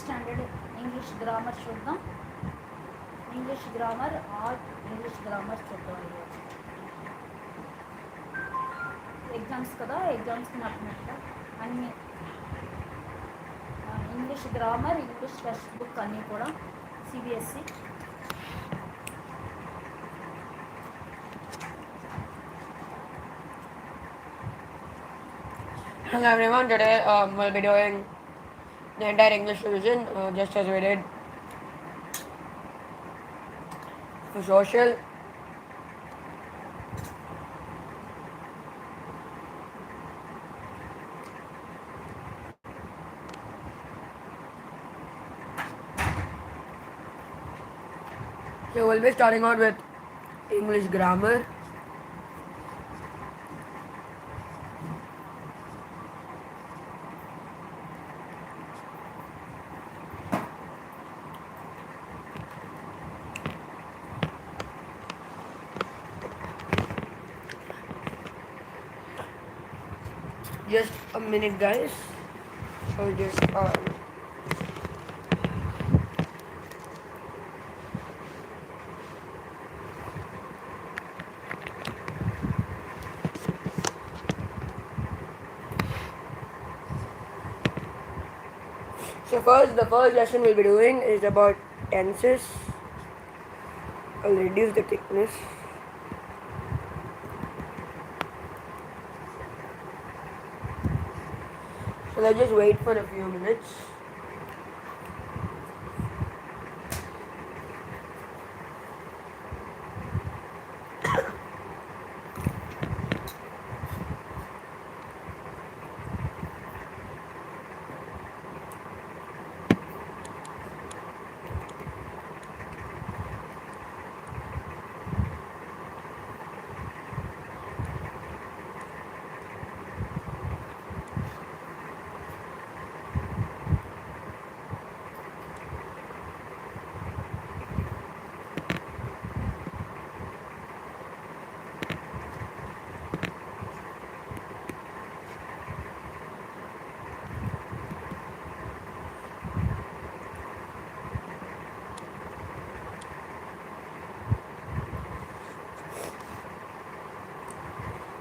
Standard English grammar చూద్దాం. English grammar English grammar చూద్దాం. Exams కదా, ఎగ్జామ్స్కి నచ్చినట్టుగా అన్ని English grammar, English text book అన్నీ కూడా CBSE. Hello everyone, today we'll be doing the entire English revision just as we did for social. So we'll be starting out with English grammar. Just a minute, guys. So just so the first lesson we'll be doing is about tenses. I'll reduce the thickness. So let's just wait for a few minutes.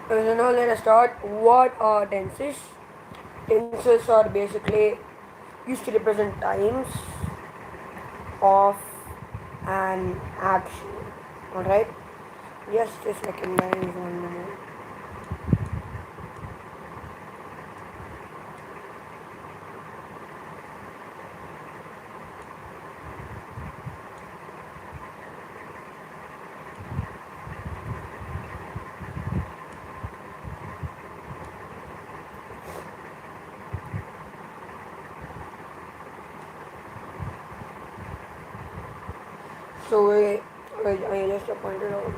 So now let us start. What are tenses? Tenses are basically used to represent times of an action. Alright? Just a second, guys, 1 minute. So I just pointed out.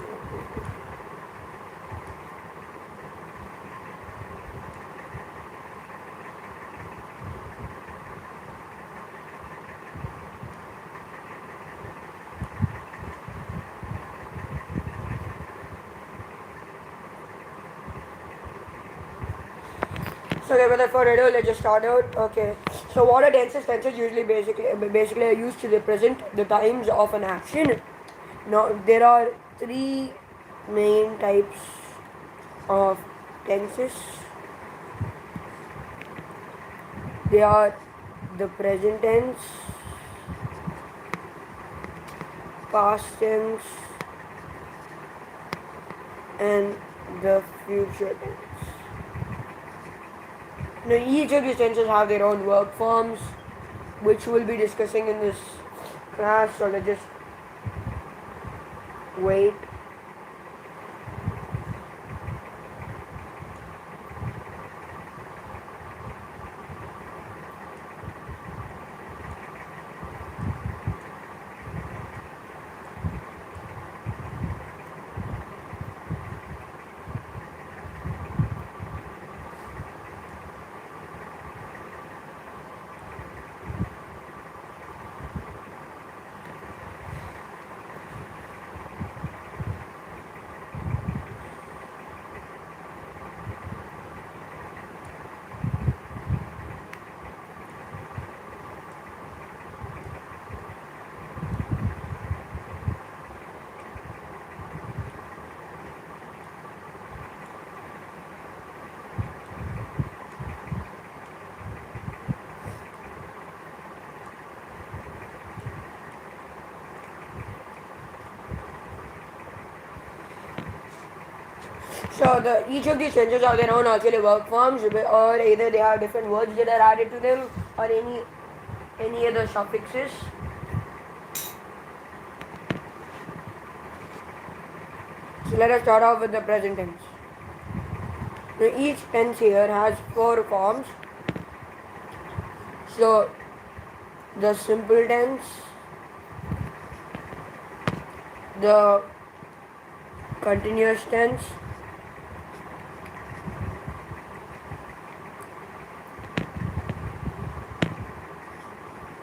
So okay, without further ado, let's just start out. Okay. So what are tenses? Tenses usually basically are used to represent the times of an action. Now there are three main types of tenses. They are the present tense, past tense, and the future tense. Now each of these tenses have their own verb forms, which we'll be discussing in this class. So let's just wait. So each of these tenses have their own auxiliary verb forms, or either they have different words that are added to them, or any other suffixes. So let us start off with the present tense. Now each tense here has 4 forms. So the simple tense, the continuous tense,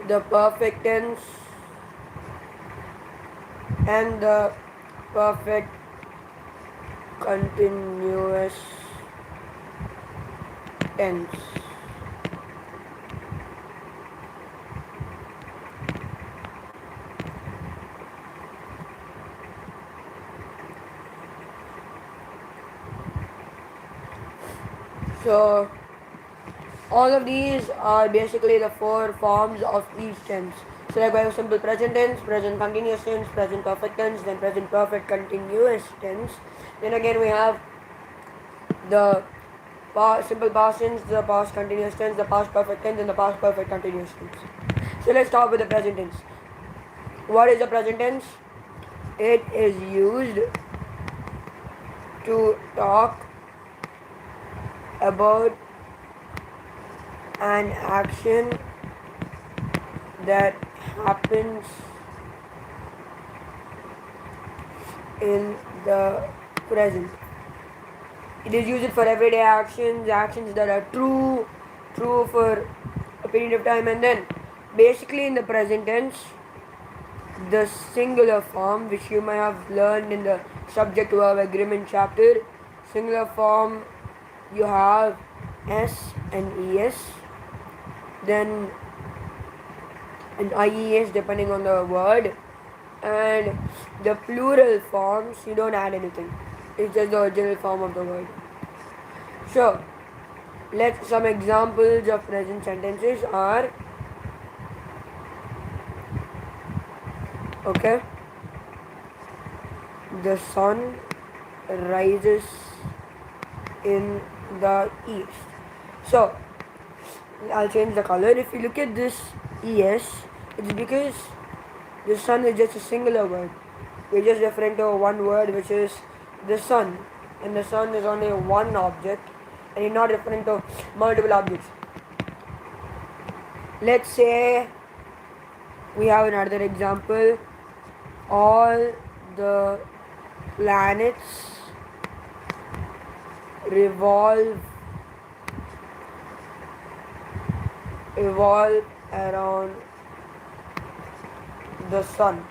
the perfect tense, and the perfect continuous tense. So all of these are basically the 4 forms of each tense. So like we have simple present tense, present continuous tense, present perfect tense, then present perfect continuous tense. Then again we have the simple past tense, the past continuous tense, the past perfect tense, and the past perfect continuous tense. So let's start with the present tense. What is the present tense? It is used to talk about an action that happens in the present. It is used for everyday actions that are true for a period of time, and then basically in the present tense, the singular form, which you may have learned in the subject verb agreement chapter, singular form, you have s and es, then an ies depending on the word, and the plural forms you don't add anything. It's just the original form of the word. So some examples of present sentences are, okay, the sun rises in the east. So I'll change the color. If you look at this es, it's because the sun is just a singular word. We're just referring to one word, which is the sun, and the sun is only one object, and you're not referring to multiple objects. Let's say we have another example. All the planets evolve around the sun.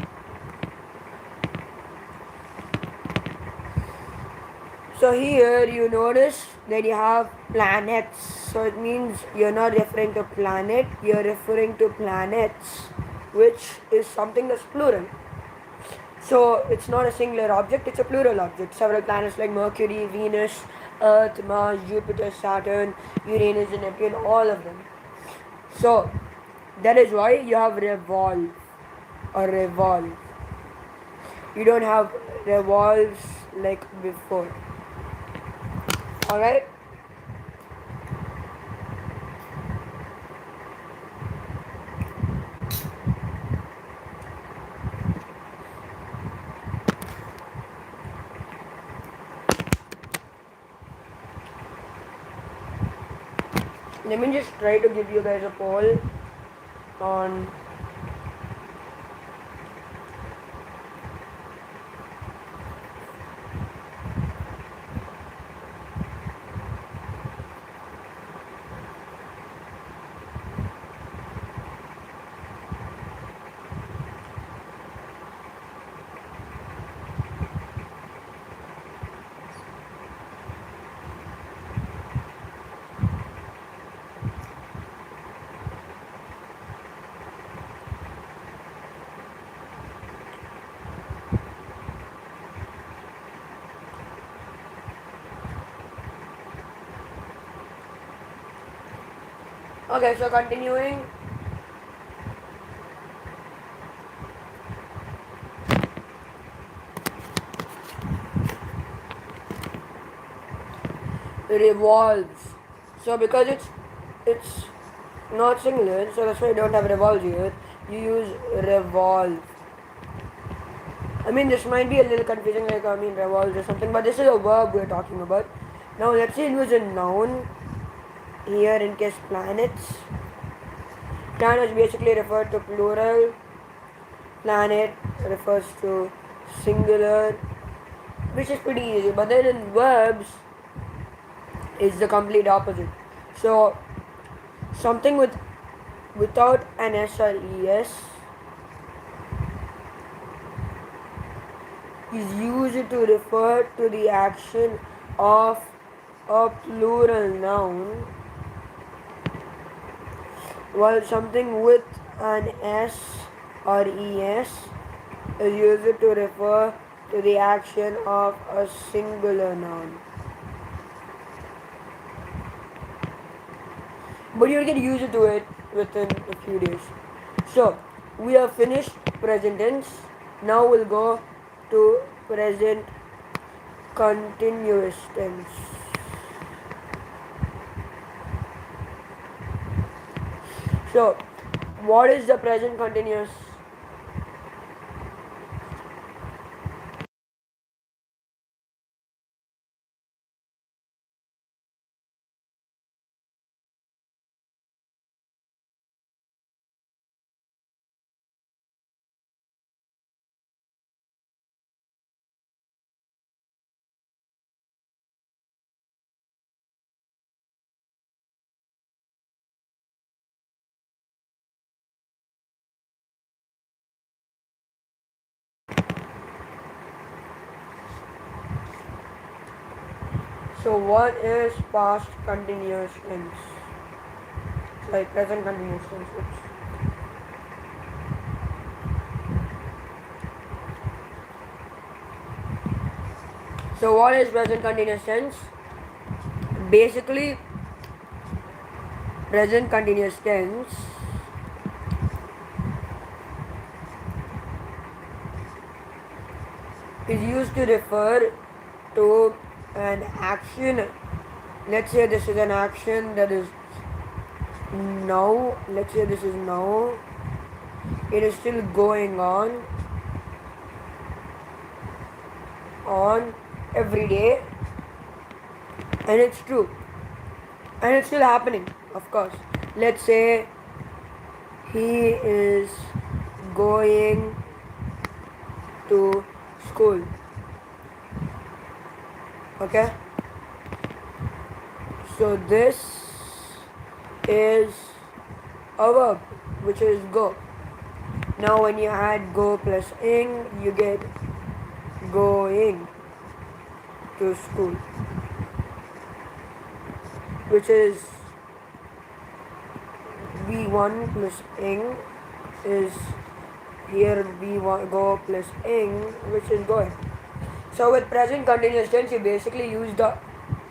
So here you notice that you have planets. So it means you're not referring to planet, you're referring to planets, which is something that's plural. So it's not a singular object, it's a plural object. Several planets like Mercury, Venus, Earth, Mars, Jupiter, Saturn, Uranus, and Neptune, all of them. So that is why you have revolve or revolve. You don't have revolves like before. Alright? Let me just try to give you guys a poll on okay, so continuing. revolves. So because it's not singular, so that's why you don't have revolve here. You use revolve. I mean, this might be a little confusing, like I mean revolves or something, but this is a verb we're talking about. Now let's say use a noun here in case planets. Planets basically refer to plural. Planet refers to singular, which is pretty easy. But then in verbs, it's the complete opposite. So something without an s or es is used to refer to the action of a plural noun, while something with an s or es is used to refer to the action of a singular noun. But you'll get used to it within a few days. So, we have finished present tense. Now we'll go to present continuous tense. So, what is the present continuous? So, what is past continuous tense? Like present continuous tense. Oops. So, what is present continuous tense? Basically, present continuous tense is used to refer to an action. Let's say this is an action that is now. Let's say this is now. It is still going on every day, and it's true, and it's still happening, of course. Let's say he is going to school. Okay, so this is a verb which is go. Now when you add go plus ing, you get going to school, which is v1 plus ing is here v1 go plus ing, which is going. So with present continuous tense, you basically use the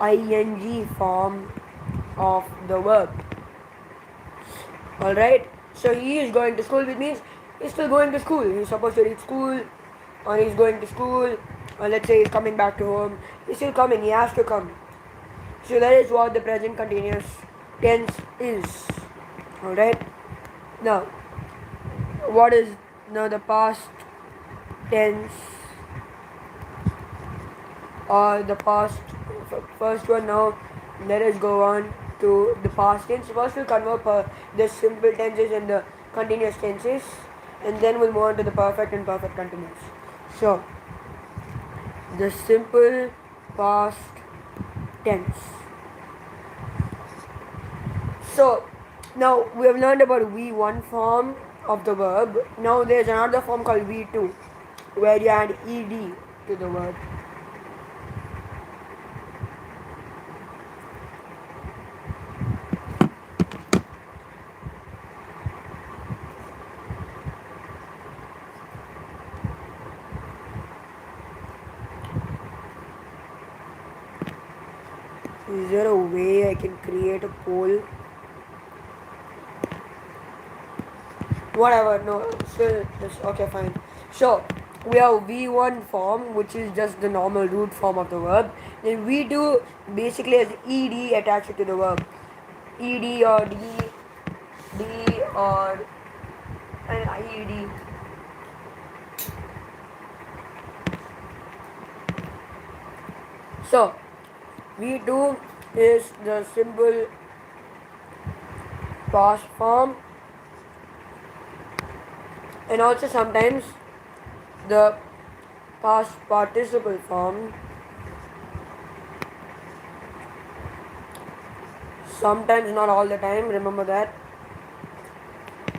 ing form of the verb. Alright, so he is going to school, which means he's still going to school. He's supposed to reach school, or he's going to school, or let's say he's coming back to home. He's still coming, he has to come. So that is what the present continuous tense is. Alright, now what is now the past tense, or the past first one? Now let us go on to the past tense. First we'll convert the simple tenses and the continuous tenses, and then we'll move on to the perfect and perfect continuous. So the simple past tense. So now we have learned about V1 form of the verb. Now there's another form called V2, where you add ed to the verb. Is there a way I can create a poll? Whatever, no, still, okay, fine. So, we have V1 form, which is just the normal root form of the verb. Then V2 basically has ed attached to the verb. Ed or d or an ed. So V2 is the simple past form, and also sometimes the past participle form. Sometimes, not all the time, remember that,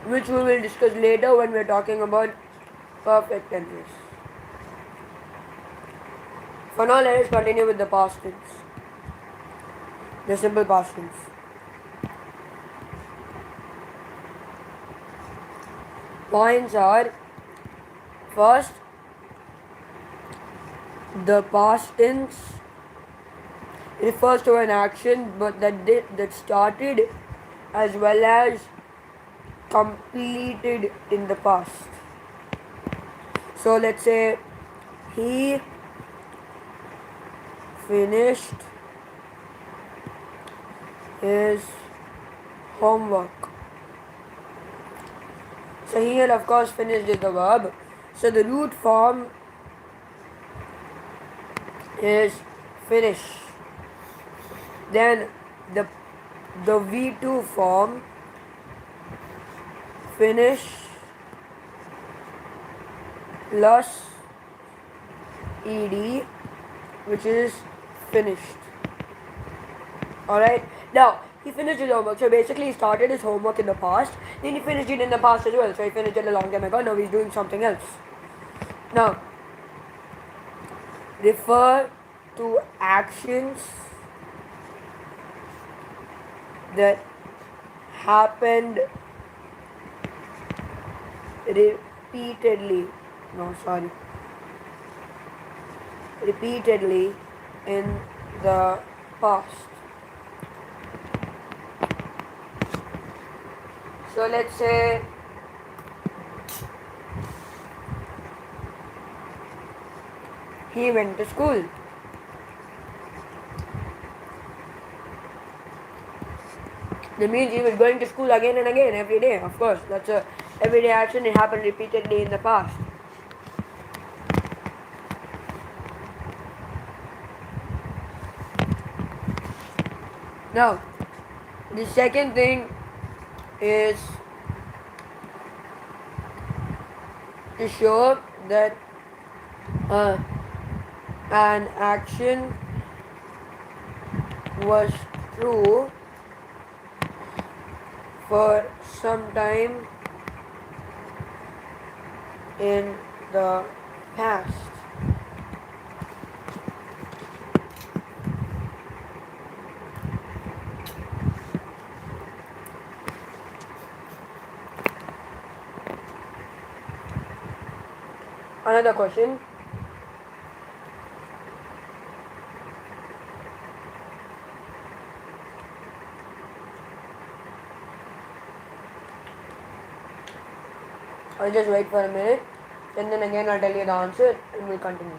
which we will discuss later when we are talking about perfect tenses. For now, let us continue with the past tense, the simple past tense. Points are: first, the past tense refers to an action but that started as well as completed in the past. So let's say he finished his homework. So here of course finished is the verb. So the root form is finish. Then the V2 form, finish plus ed, which is finished. Alright, now he finished his homework. So basically he started his homework in the past, then he finished it in the past as well. So he finished it a long time ago, now he's doing something else. Now refer to actions that happened repeatedly in the past. So let's say he went to school. That means he was going to school again and again every day. Of course, that's a everyday action. It happened repeatedly in the past. Now, the second thing is to show that an action was true for some time in the past. Another question. I'll just wait for a minute and then again I'll tell you the answer and we'll continue.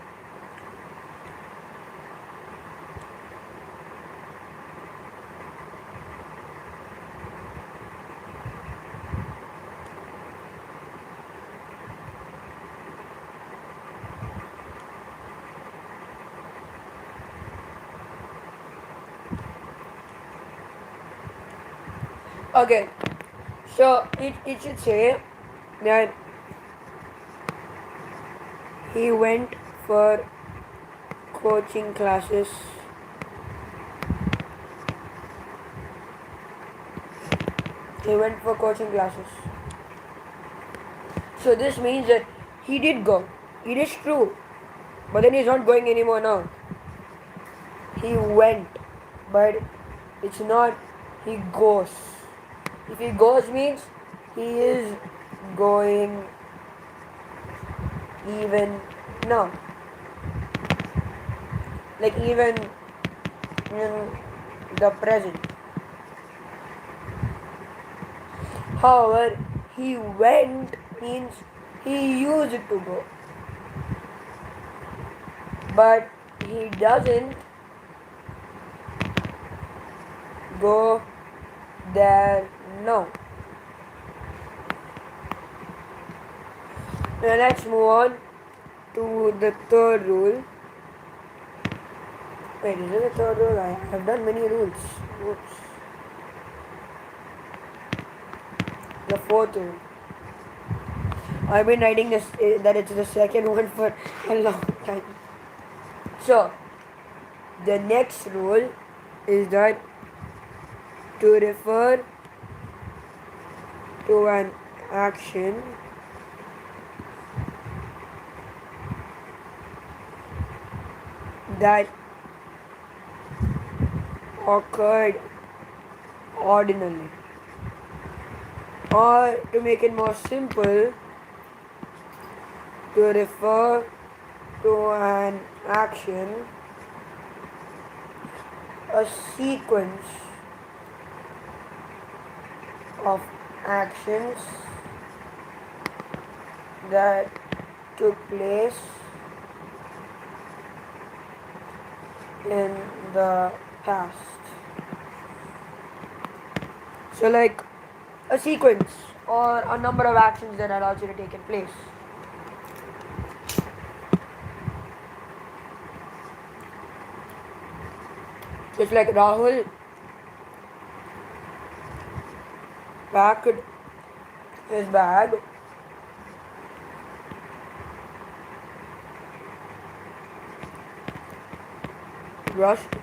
Okay, so it should say that he went for coaching classes. He went for coaching classes. So this means that he did go. It is true. But then he's not going anymore now. He went. But it's not he goes. If he goes means he is going even now. Like even in the present. However, he went means he used to go. but he doesn't go there now. Now let's move on to the third rule. Wait, is it the third rule? I have done many rules. Oops. The fourth rule. I've been writing this that it's the second one for a long time. So, the next rule is that to refer to an action that occurred ordinarily, or to make it more simple, to refer to an action, a sequence of actions that took place in the past. So like a sequence or a number of actions that had actually taken place. Just like Rahul packed his bag, brushed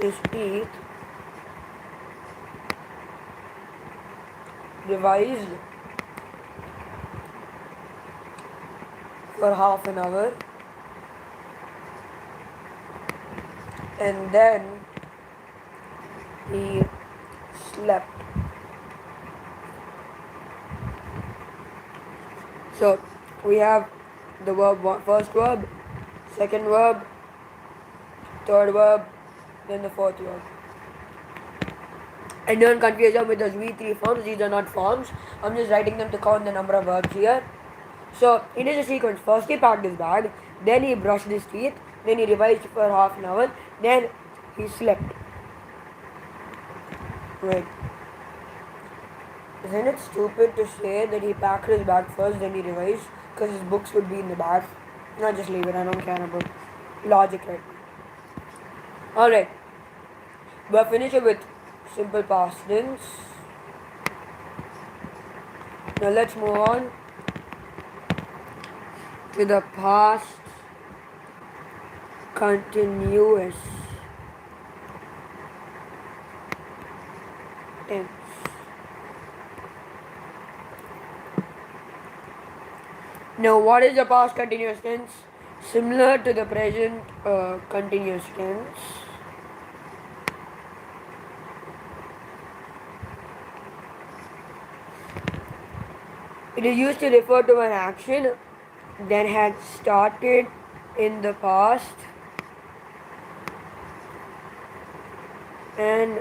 his teeth, revised for half an hour, and then he slept. So we have the first verb, second verb, third verb, then the fourth verb. And don't confuse them with those V3 forms. These are not forms. I'm just writing them to count the number of verbs here. So it is a sequence. First he packed his bag, then he brushed his teeth, then he revised for half an hour, then he slept. Right. Isn't it stupid to say that he packed his bag first, then he revised? Because his books would be in the bag. No, just leave it. I don't care about logic right now. Alright. We're finishing with simple past tense. Now let's move on to the past continuous tense. Now, what is the past continuous tense? Similar to the present continuous tense. It is used to refer to an action that had started in the past and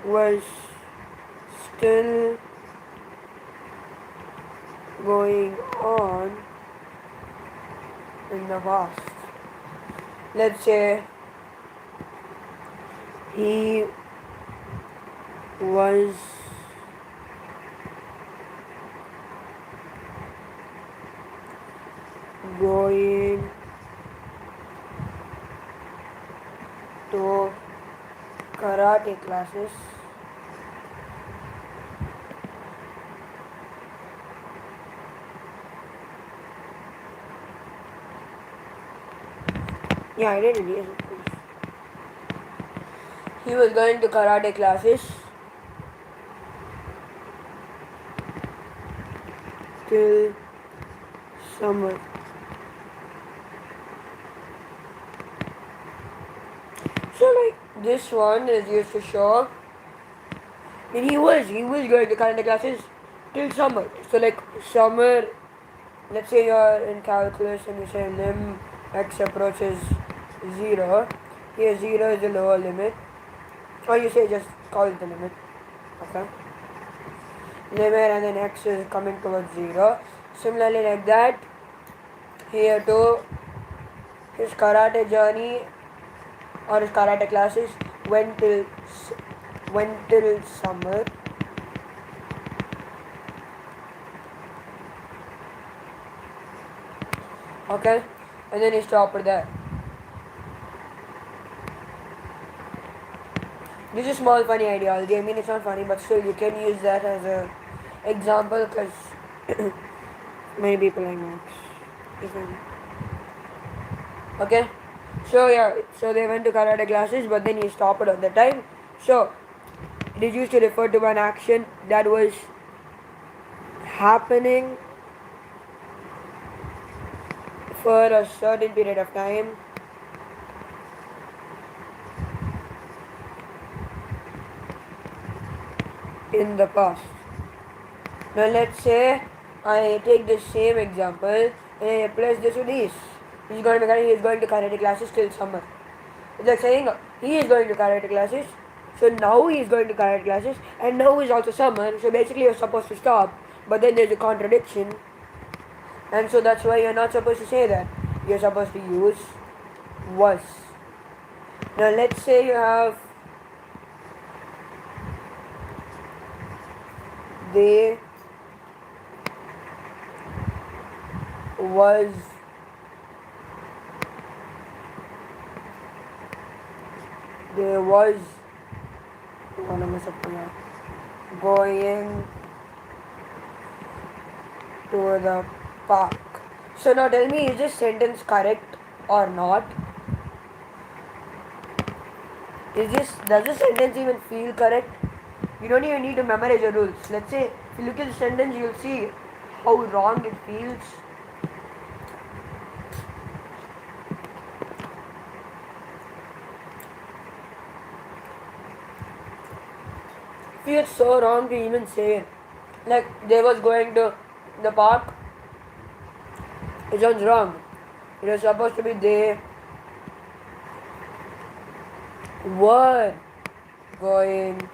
was still going on in the past. Let's say he was going to karate classes Yeah, I did it. Yes, of course. He was going to karate classes till summer. So like this one is used to show and he was going to karate classes till summer. So like summer, let's say you're in calculus and you say lim x approaches 0. Here 0 is the lower limit. Or you say just call it the limit. Okay. Limit and then x is coming towards 0. Similarly, like that, here too, his karate journey or his karate classes went till summer. Okay, and then he stopped there. This is small funny ideology. I mean, it's not funny, but still you can use that as a example because many people I know. Okay, so yeah, so they went to karate classes, but then he stopped at the time. So it is used to refer to an action that was happening for a certain period of time. In the past. Now let's say I take the same example and I replace this with this. He is going to karate classes till summer. It's like saying he is going to karate classes, so now he is going to karate classes, and now is also summer. So basically, you're supposed to stop, but then there's a contradiction, and so that's why you're not supposed to say that. You're supposed to use was. Now let's say you have they was there was what am I supposed to going to the park. So now tell me, is this sentence correct or not? Does this sentence even feel correct? You don't even need to memorize the rules. Let's say if you look at the sentence, you'll see how wrong it feels. It feels so wrong to even say it. Like they was going to the park. It sounds wrong. It was supposed to be they were going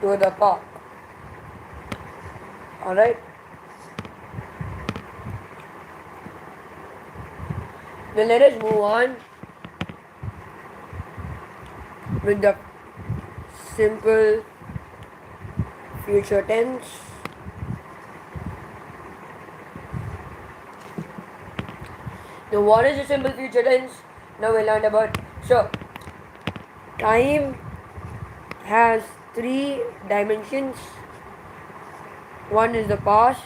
to the park. Alright? Then let us move on with the simple future tense. Now what is the simple future tense? Now we learned about. So time has 3 dimensions. One is the past,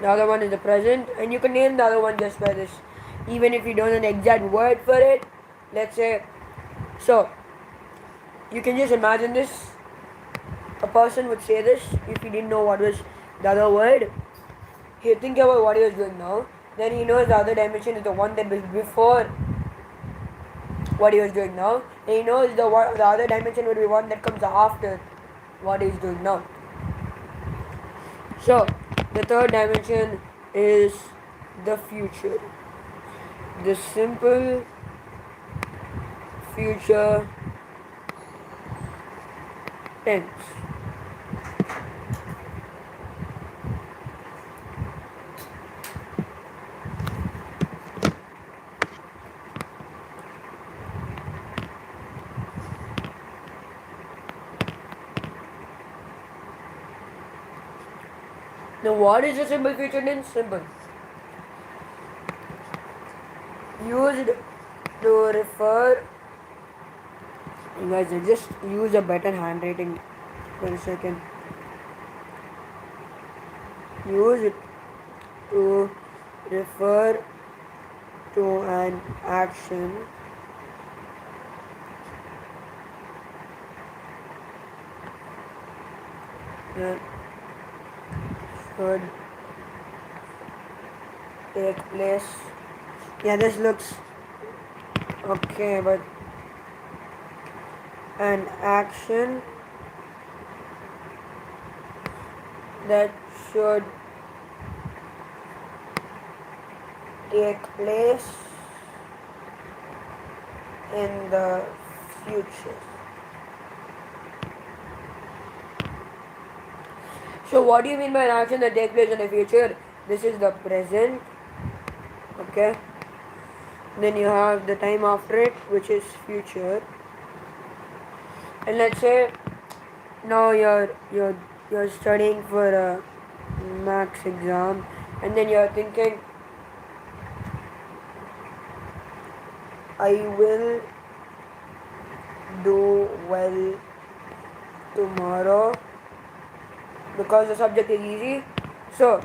the other one is the present, and you can name the other one just by this. Even if you don't know an exact word for it, let's say, so you can just imagine this. A person would say this if he didn't know what was the other word. He'd think about what he was doing now. Then he knows the other dimension is the one that was before what he was doing now. And he knows the other dimension would be one that comes after what he's doing now. So the third dimension is the future. The simple future tense. Now what is a simple future tense? Simple. Used to refer. You guys just use a better handwriting for a second. Used to refer to an action that should take place. Yeah, this looks okay, but an action that should take place in the future. So what do you mean by an action that takes place in the future? This is the present. Okay. Then you have the time after it, which is future. And let's say now you're studying for a max exam, and then you're thinking, I will do well tomorrow because the subject is easy. So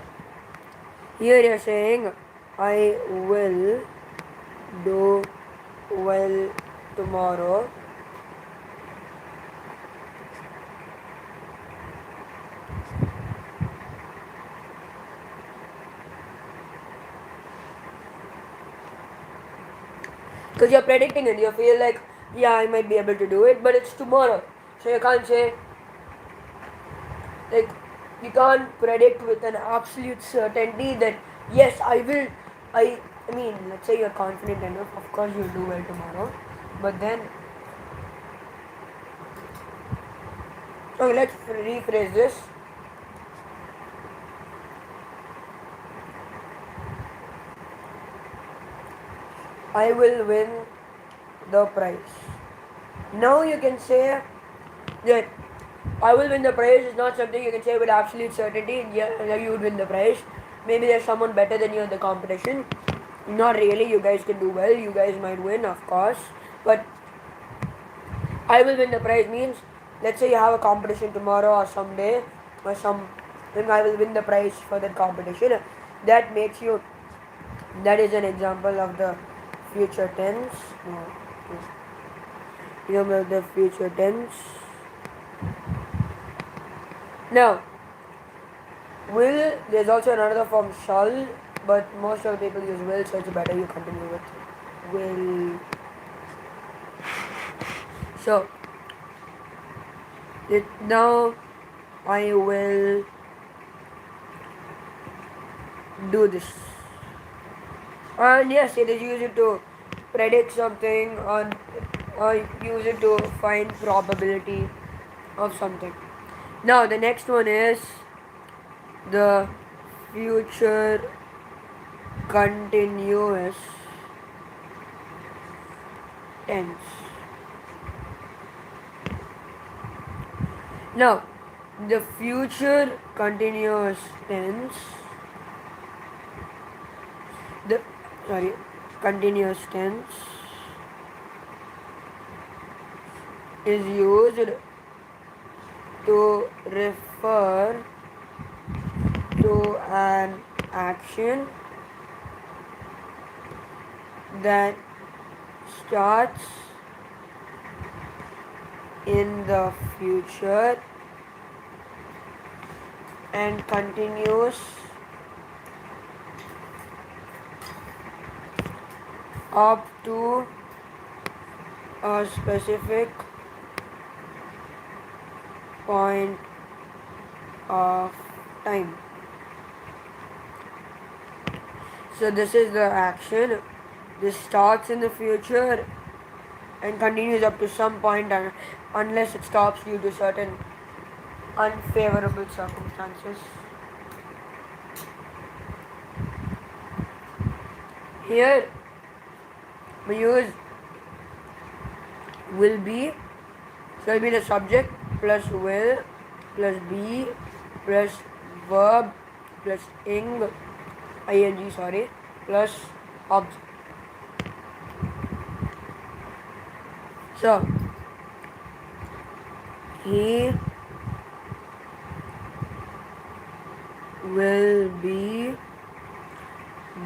here you're saying I will do well tomorrow because you're predicting it. You feel like, yeah, I might be able to do it, but it's tomorrow. So you can't say, like, you can't predict with an absolute certainty that, yes, I will. I mean, let's say you're confident enough, of course you'll do well tomorrow. But then, so let's rephrase this. I will win the prize. Now you can say that I will win the prize is not something you can say with absolute certainty. Yeah, you would win the prize. Maybe there's someone better than you in the competition. Not really. You guys can do well. You guys might win, of course. But I will win the prize means, let's say you have a competition tomorrow or someday or some, then I will win the prize for that competition. That makes you. That is an example of the future tense. No, example of the future tense. Now, will, there's also another form shall, but most of the people use will, so it's better you continue with will. So, now I will do this. And yes, it is used to predict something or use it to find probability of something. Now the next one is the future continuous tense. Now the future continuous tense, the continuous tense is used to refer to an action that starts in the future and continues up to a specific point of time. So this is the action. This starts in the future and continues up to some point, and unless it stops due to certain unfavorable circumstances. Here we use will be, so it will be the subject plus will plus be plus verb plus ing plus object. So he will be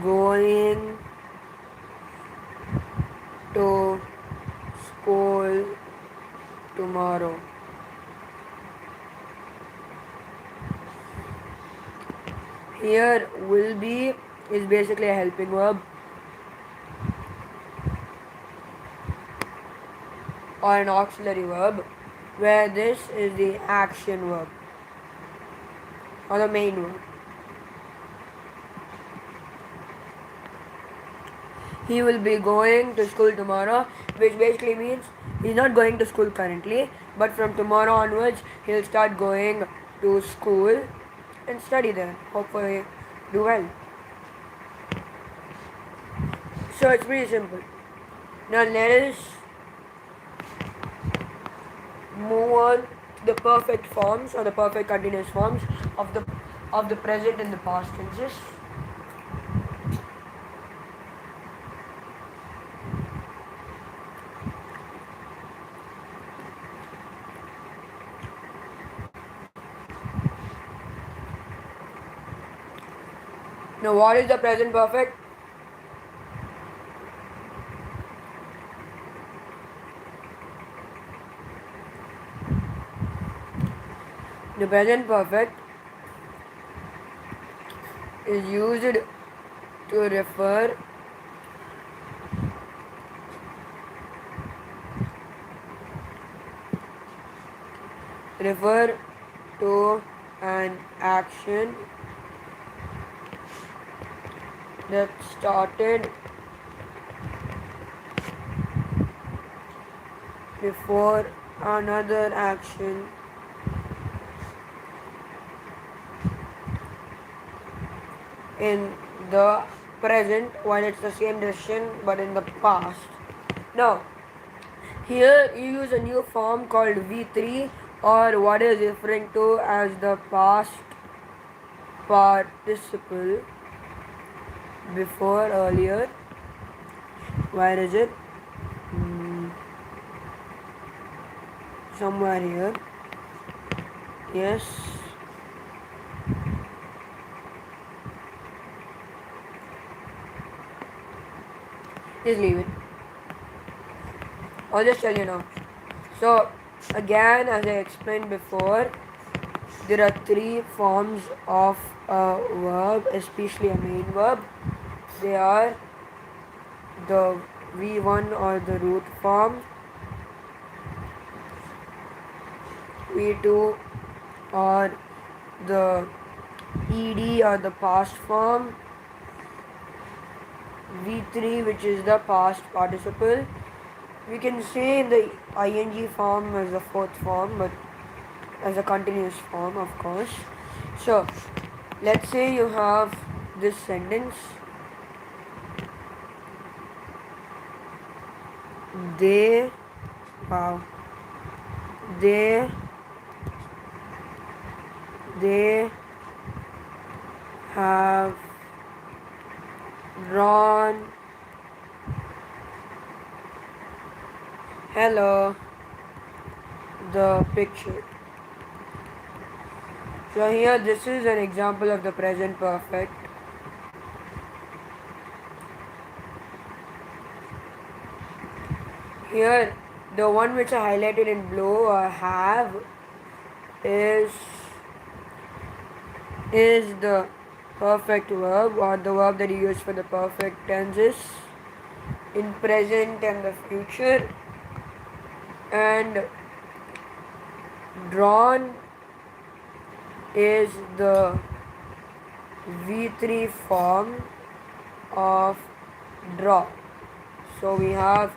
going to school tomorrow. Here will be is basically a helping verb or an auxiliary verb, where this is the action verb or the main verb. He will be going to school tomorrow, which basically means he's not going to school currently, but from tomorrow onwards he'll start going to school. and study there. Hopefully do well. So it's pretty simple. Now let us move on to the perfect forms or the perfect continuous forms of the present and the past tenses. Now what is the present perfect? The present perfect is used to refer to an action that started before another action in the present while it's the same decision but in the past. Now, here you use a new form called V3 or what is referring to as the past participle before earlier. Where is it? Somewhere here. Yes. Just leave it. I'll just tell you now. So, again, as I explained before, there are three forms of a verb, especially a main verb. They are the V1 or the root form, V2 or the ED or the past form, V3 which is the past participle. We can say the ing form as the fourth form, but as a continuous form, of course. So, let's say you have this sentence. They have drawn the picture. So here this is an example of the present perfect. Here the one which I highlighted in blue or have is the perfect verb or the verb that you use for the perfect tenses in present and the future, and drawn is the V3 form of draw. So we have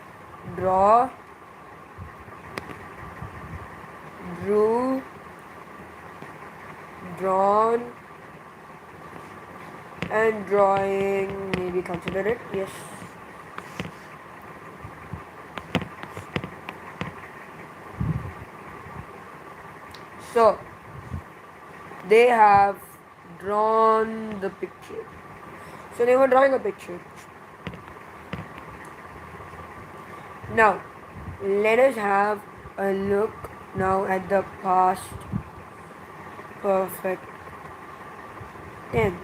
draw, drew, drawn, and drawing. Maybe consider it. Yes. So they have drawn the picture. So they were drawing a picture. Now let us have a look now at the past perfect tense.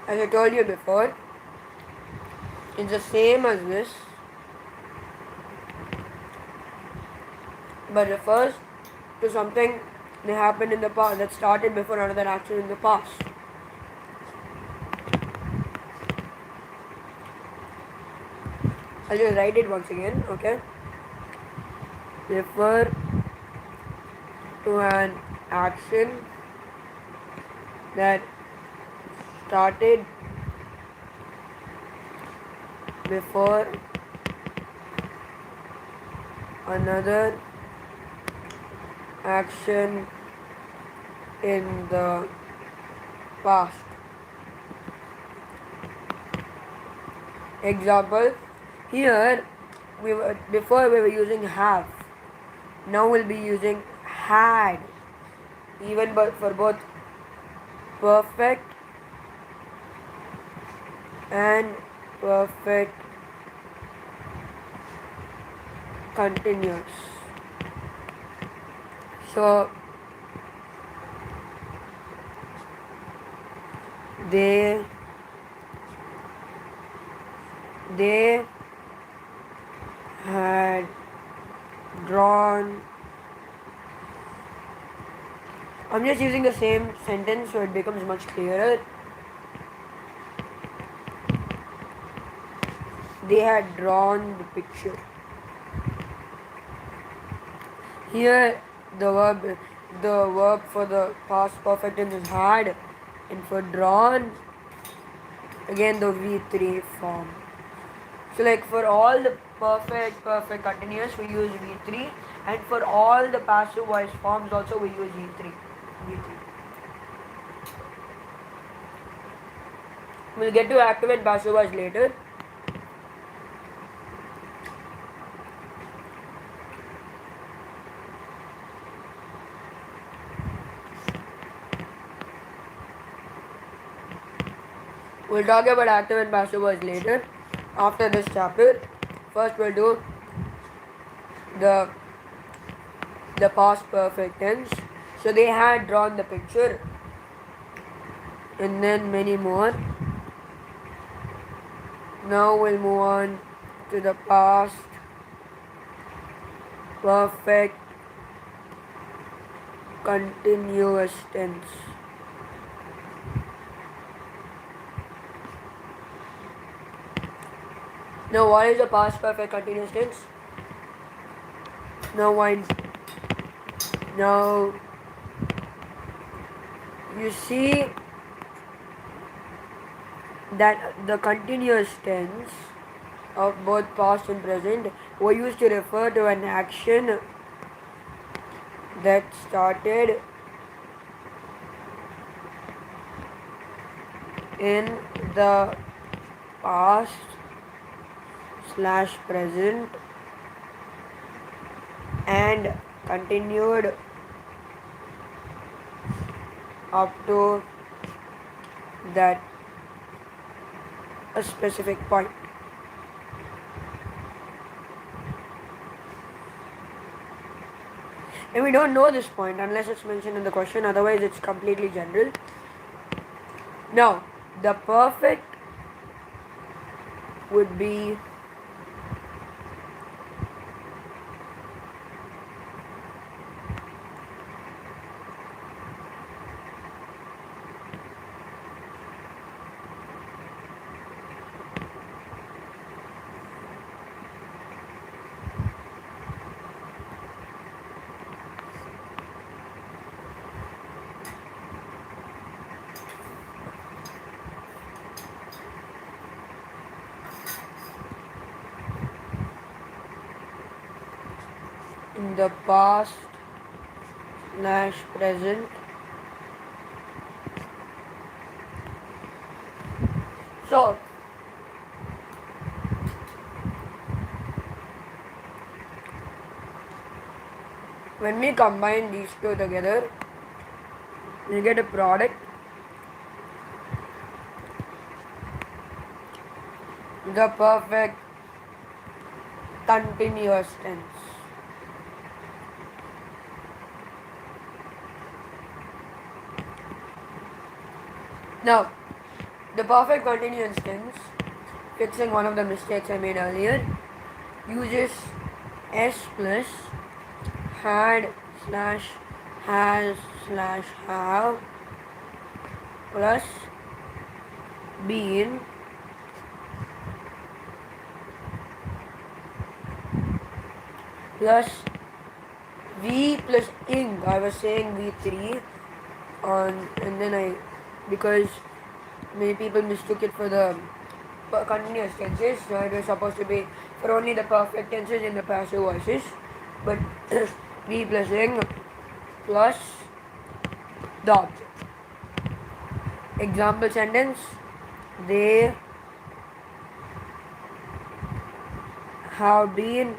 As I told you before, it's the same as this, but refers to something that happened in the past, that started before another action in the past. I'll just write it once again, okay? Refer to an action that started before another action in the past. Example, here before we were using have, now we'll be using had, even but for both perfect and perfect continuous. So they had drawn. I'm just using the same sentence so it becomes much clearer. They had drawn the picture. Here the verb for the past perfect tense is had, and for drawn again the V3 form. So like for all the perfect continuous we use V3, and for all the passive voice forms also we use V3. We'll get to active and passive voice later. We'll talk about active and passive voice later after this chapter. First we'll do the past perfect tense. So they had drawn the picture, and then many more. Now we'll move on to the past perfect continuous tense. Now what is the past perfect continuous tense? Now you see that the continuous tense of both past and present were used to refer to an action that started in the past / present and continued up to that a specific point. And we don't know this point unless it's mentioned in the question, otherwise it's completely general. Now, the perfect would be in the past / present. So when we combine these two together, we get a product. The perfect continuous tense. Now, the perfect continuous tense, fixing one of the mistakes I made earlier, uses S plus had / has / have plus been plus V plus ing. I was saying V3 on, and then because many people mistook it for the continuous tenses, so it was supposed to be for only the perfect tenses in the passive voices, but V plus ing plus the object. Example sentence: they have been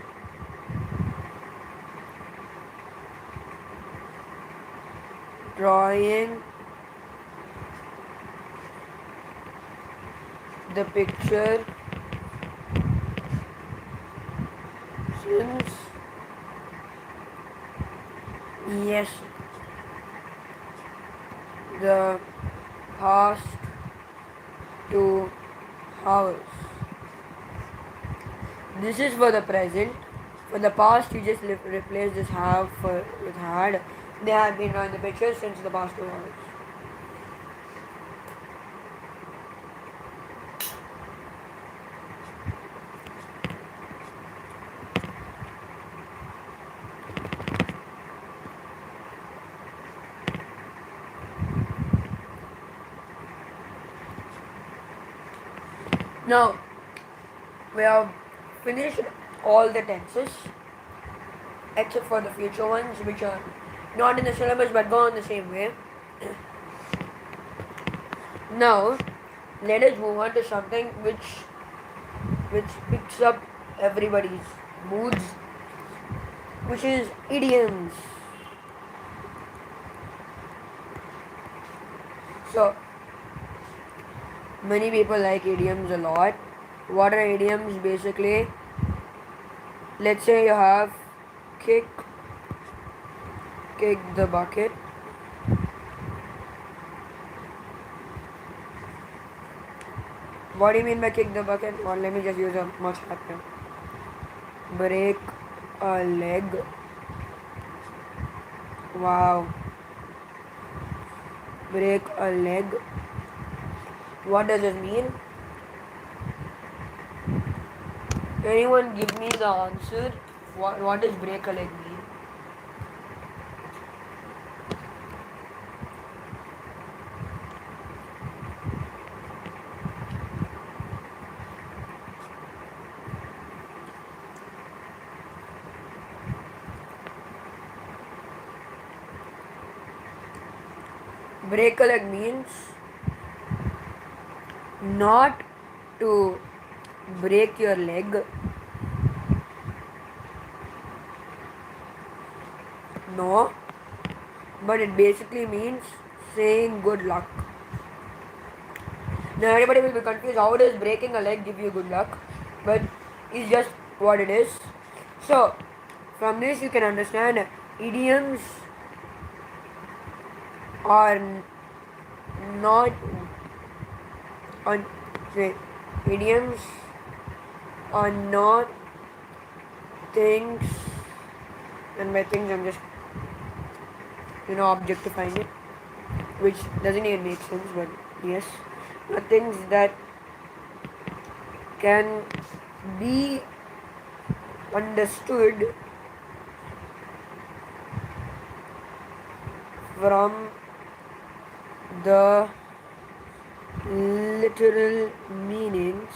drawing the picture since yes the past 2 hours. This is for the present. For the past, you just replace this have with had. They have been drawing the picture since the past 2 hours. Now, we have finished all the tenses except for the future ones which are not in the syllabus but go on the same way. Now, let us move on to something which picks up everybody's moods, which is idioms. So, many people like idioms a lot. What are idioms? Basically, let's say you have kick the bucket. What do you mean by kick the bucket? Or let me just use a much happier. Break a leg. Wow. Break a leg. What does it mean? Anyone give me the answer? What does break a leg mean? Break a leg means not to break your leg. No, but it basically means saying good luck. Now everybody will be confused. How does breaking a leg give you good luck? But it's just what it is. So from this you can understand idioms are not on idioms are not things, and by things I'm just objectifying it, which doesn't even make sense, but yes, are things that can be understood from the literal meanings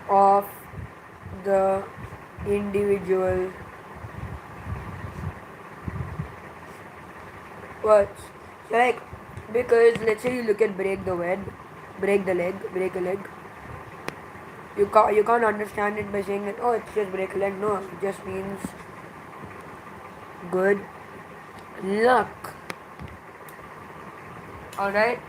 of the individual words. So like, because let's say you look at break the leg, break a leg. You can't understand it by saying that, oh, it's just break a leg. No, it just means good luck. Alright?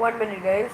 1 minute, guys.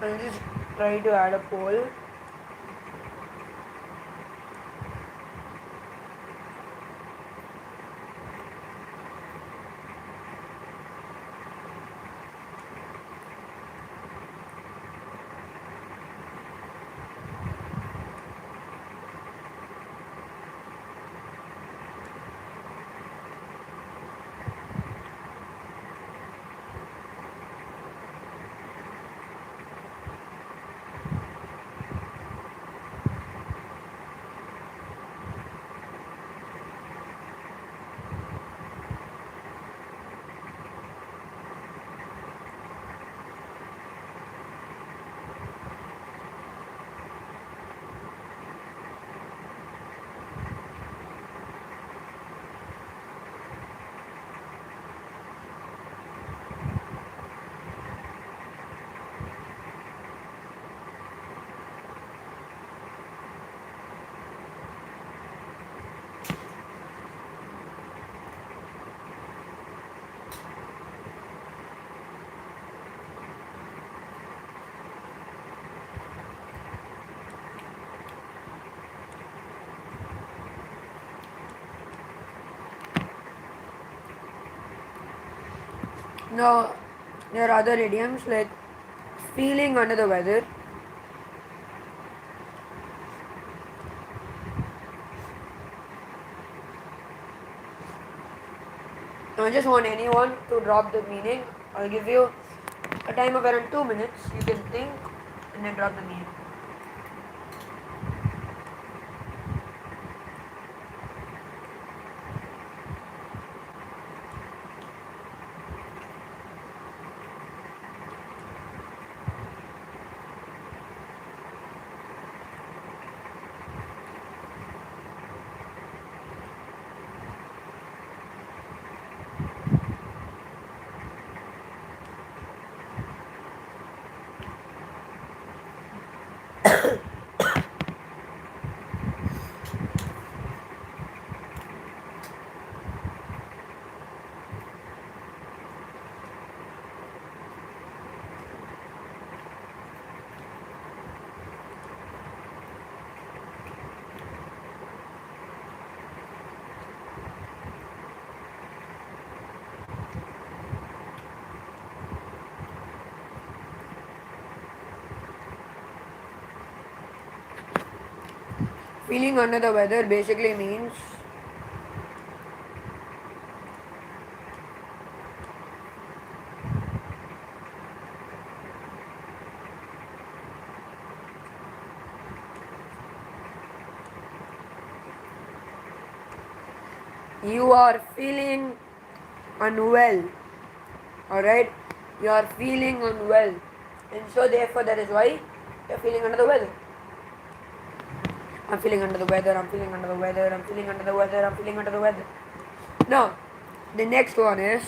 I'll just try to add a poll. Now, there are other idioms like feeling under the weather. I just want anyone to drop the meaning. I'll give you a time of around 2 minutes. You can think and then drop the meaning. Feeling under the weather basically means you are feeling unwell. Alright? You are feeling unwell. And so therefore that is why you are feeling under the weather. I'm feeling under the weather, I'm feeling under the weather, I'm feeling under the weather, I'm feeling under the weather. Now, the next one is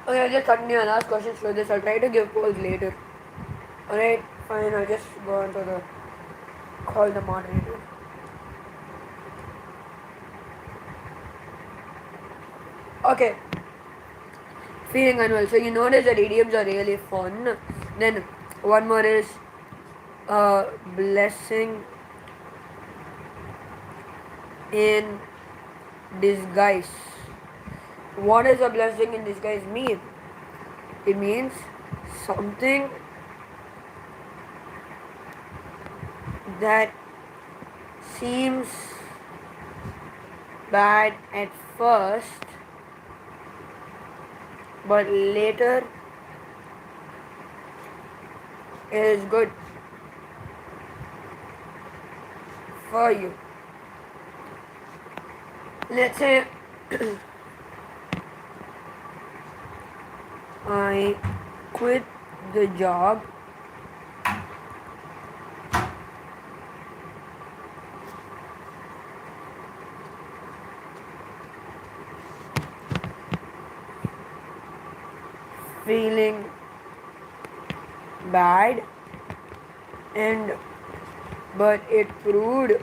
Okay, I'll just continue and ask questions for this. I'll try to give polls later. Alright, fine. I'll just go on to the call the moderator. Okay. Feeling unwell. So you notice that idioms are really fun. Then one more is blessing in disguise. What does a blessing in disguise mean? It means something that seems bad at first, but later is good for you. Let's say I quit the job feeling bad, and but it proved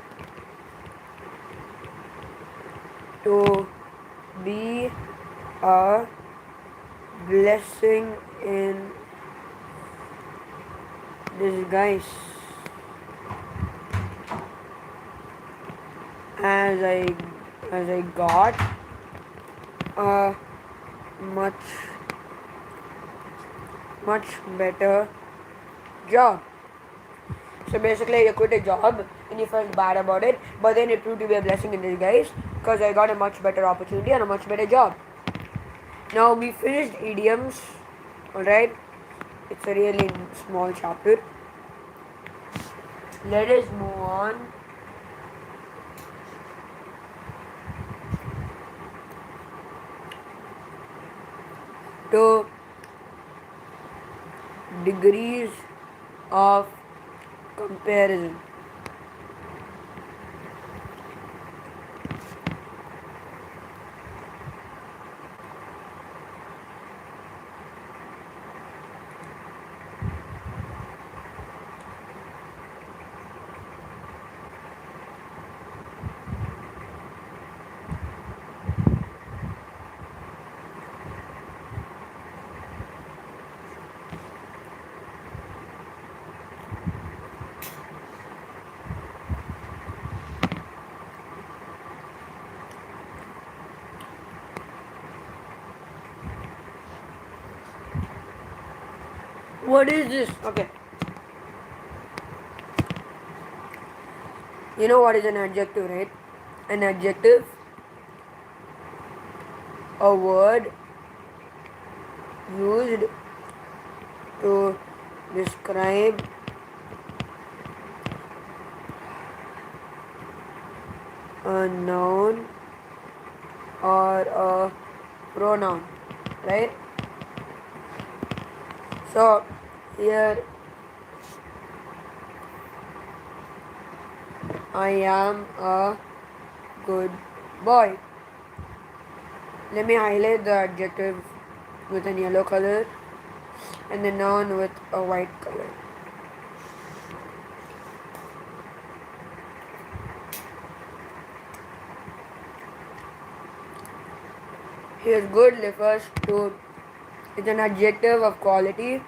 to be a blessing in disguise, as I got a much better job. So basically, you quit a job and you felt bad about it, but then it proved to be a blessing in disguise because I got a much better opportunity and a much better job. Now we finished idioms, alright? It's a really small chapter. Let us move on to degrees of comparison. What is this? Okay. You know what is an adjective, right? An adjective, a word used to describe a noun or a pronoun, right? So here I am a good boy. Let me highlight the adjective with a yellow color and the noun with a white color. Here good refers to, it's an adjective of quality.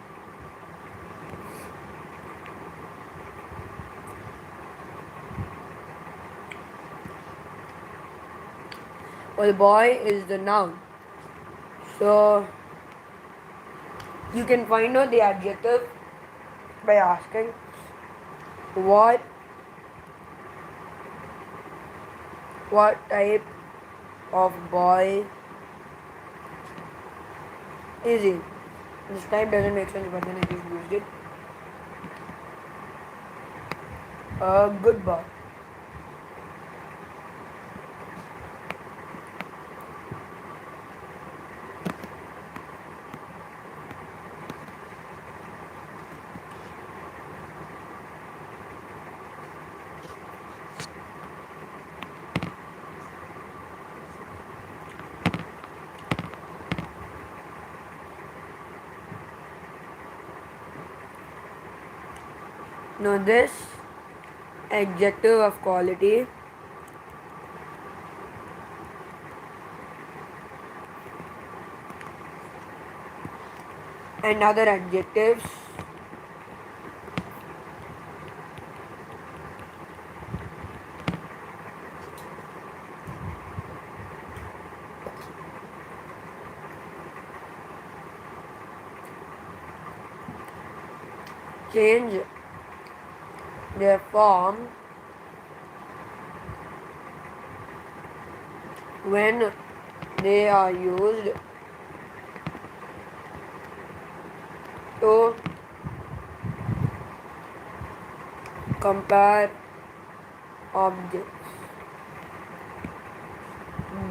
Well, boy is the noun. So you can find out the adjective by asking what type of boy is he? This type doesn't make sense, but then I just used it. A good boy. Now this adjective of quality and other adjectives change their form when they are used to compare objects.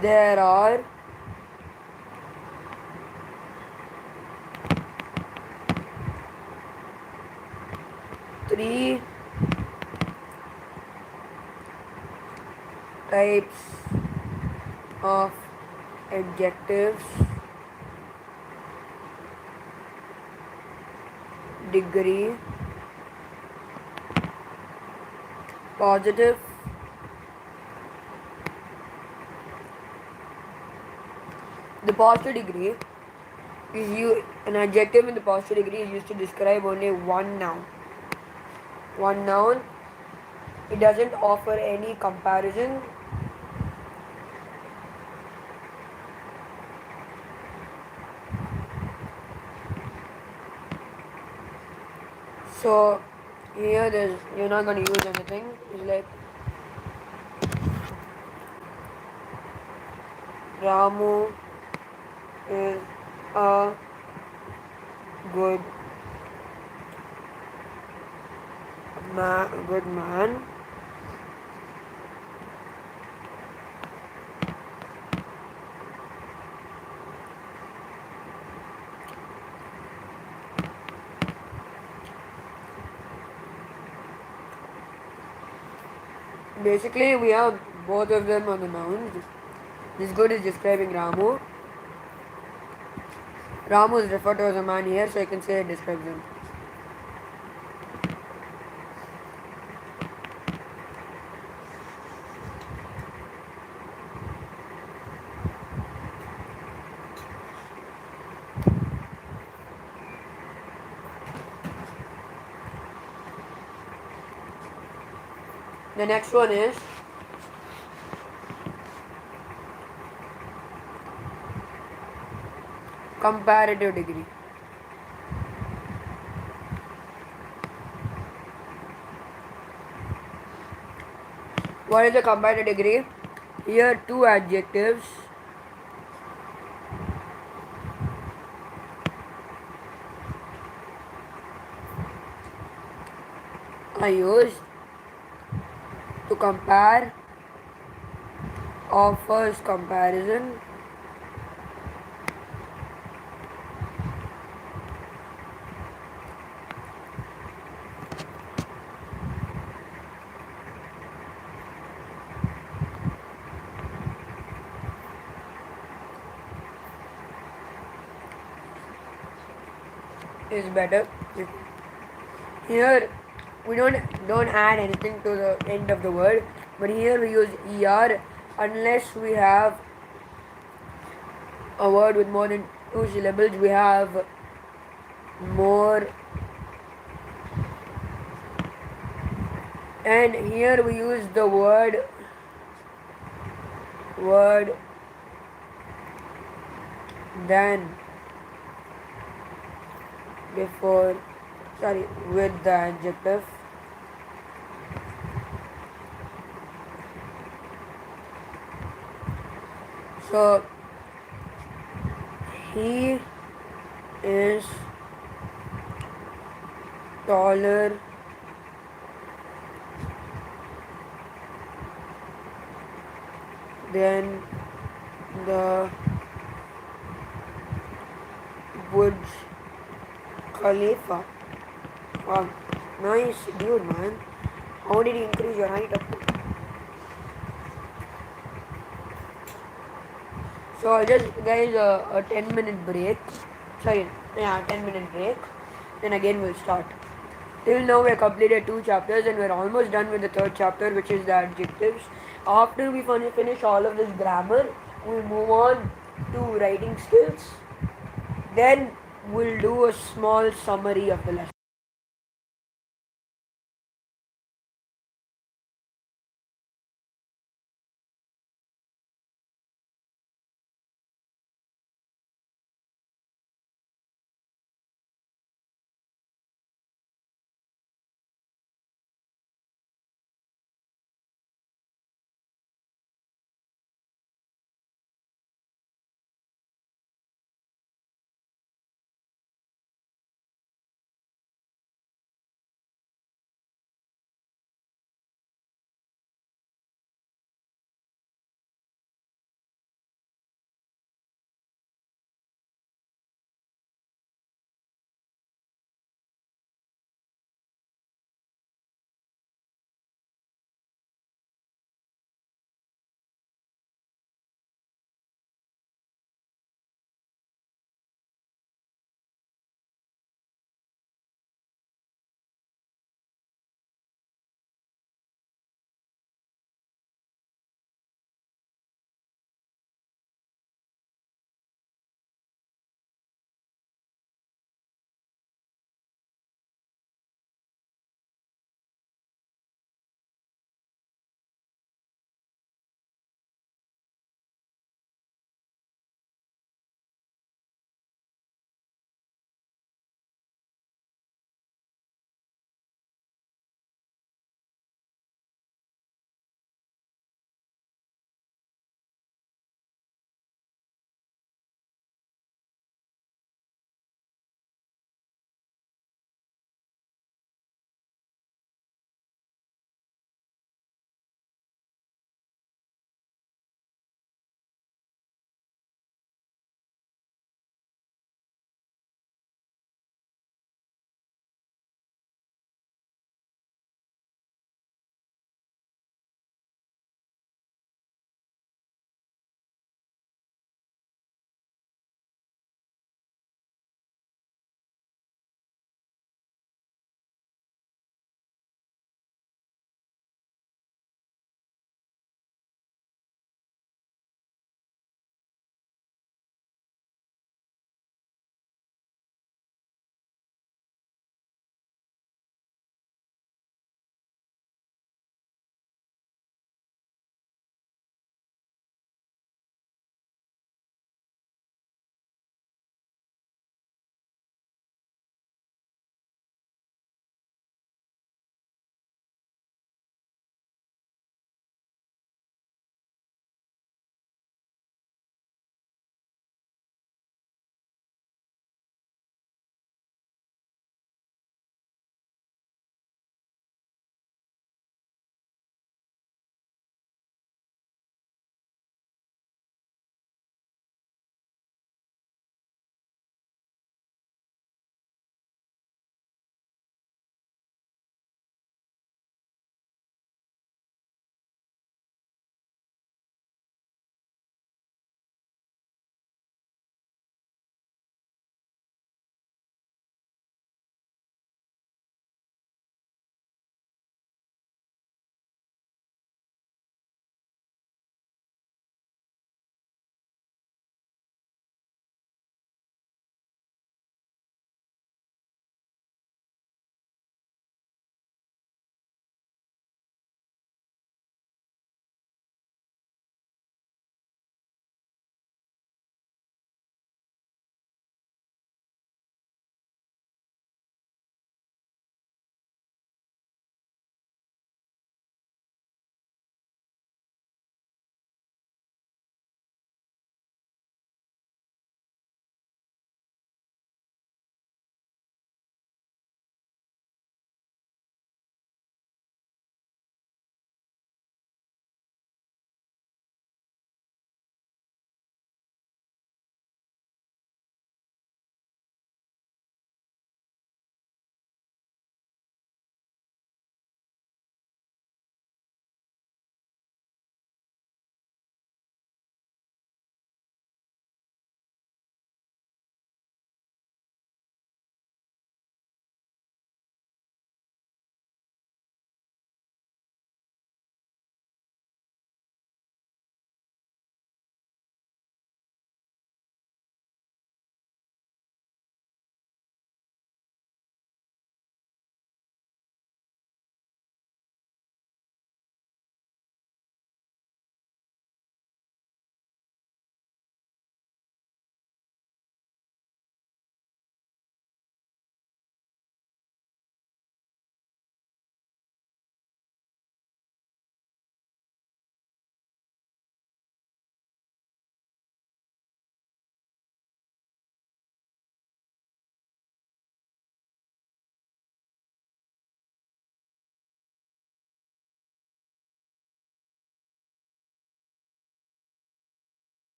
There are three types of adjectives: degree, positive, the positive degree is an adjective in the positive degree is used to describe only one noun. One noun. It doesn't offer any comparison. So here you're not going to use anything. It's like Ramu is a good man. Basically, we have both of them on the nouns. This good is describing Ramu. Ramu is referred to as a man here, so I can say it describes him. The next one is comparative degree. What is the comparative degree? Here two adjectives are used to compare, offers comparison, is better. Here we don't add anything to the end of the word, but here we use er unless we have a word with more than two syllables. We have more, and here we use the word than before, sorry, with the adjective. So he is taller than the Burj Khalifa. Wow, nice dude, man. How did you increase your height up to? So I'll just guys a 10-minute break. Sorry, yeah, 10-minute break. Then again we'll start. Till now, we have completed two chapters and we're almost done with the third chapter, which is the adjectives. After we finish all of this grammar, we'll move on to writing skills. Then we'll do a small summary of the lesson.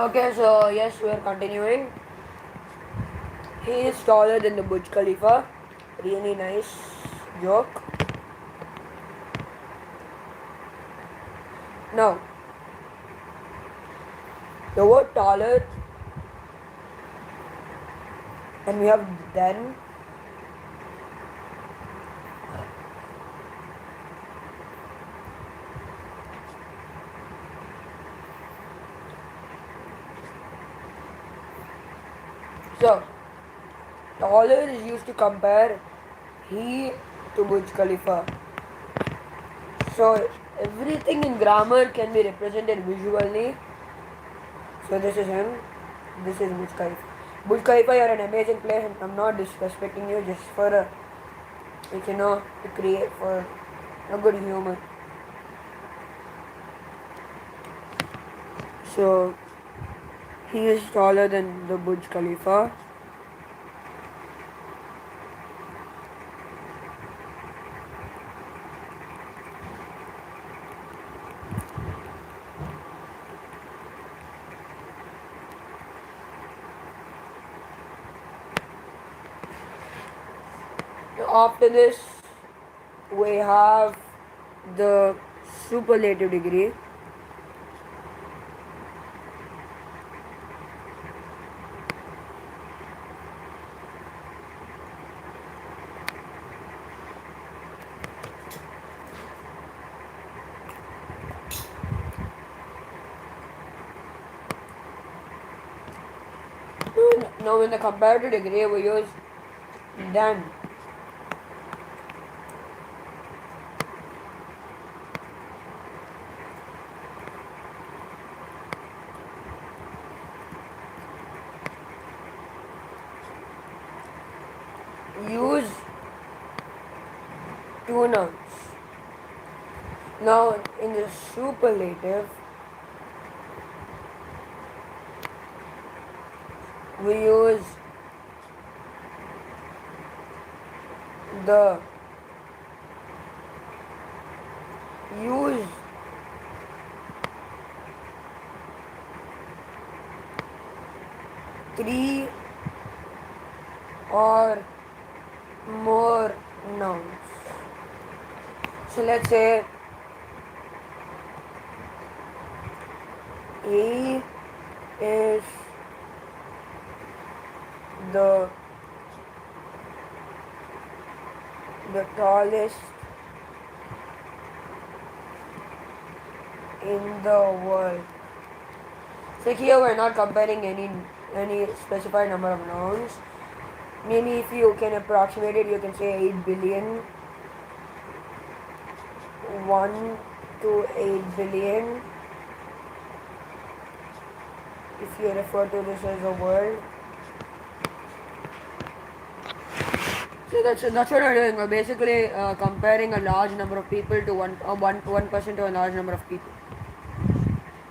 Okay, so yes, we are continuing. He is taller than the Burj Khalifa. Really nice joke. Now, the word taller, and we have then. So, taller is used to compare he to Burj Khalifa. So, everything in grammar can be represented visually. So, this is him. This is Burj Khalifa. Burj Khalifa, you're an amazing place, and I'm not disrespecting you, just for a, to create for a good humor. So, he is taller than the Burj Khalifa. After this, we have the superlative degree. Now, in the comparative degree, we use than. Use two nouns. Now, in the superlative, we use the use three or more nouns. So let's say he is the tallest in the world. So here we're not comparing any specified number of nouns. Maybe if you can approximate it, you can say 8 billion. 1 to 8 billion. If you refer to this as a world. So that's what we're doing. We're basically comparing a large number of people to one person to a large number of people.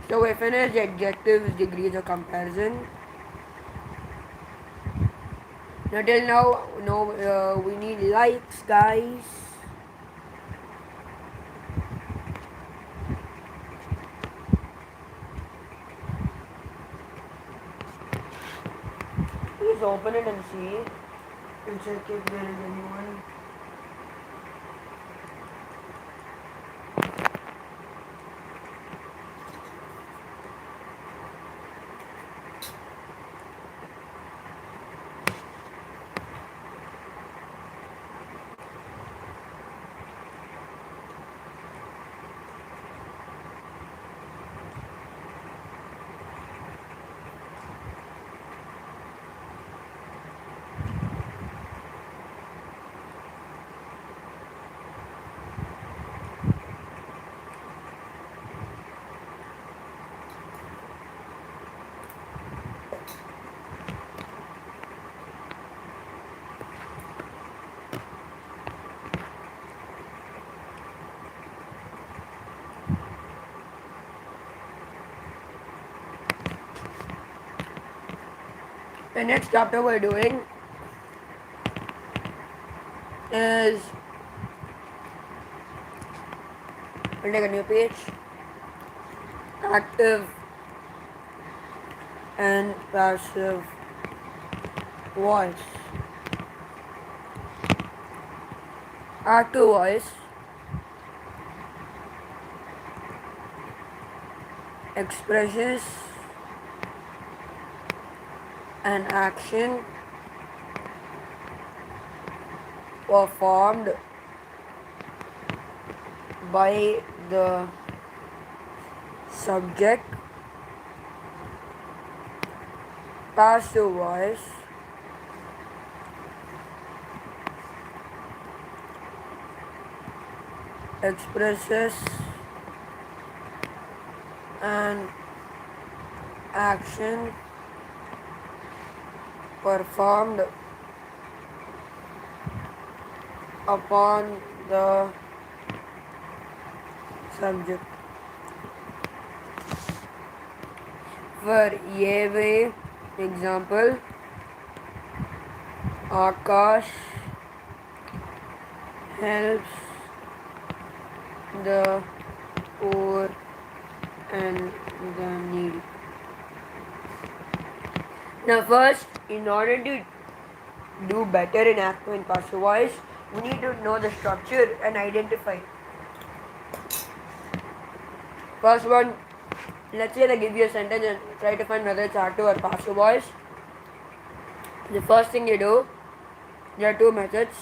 So we finished adjectives, degrees of comparison. Now till now, no, we need likes, guys. Please open it and see. And check if there is anyone. The next chapter we're doing is, we'll take a new page. Active and passive voice. Active voice expresses an action performed by the subject. Passive voice expresses an action performed upon the subject. For every example, Akash helps the poor and the needy. Now first, in order to do better in active and passive voice, we need to know the structure and identify. First one, let's say they give you a sentence and try to find whether it's active or passive voice. The first thing you do, there are two methods.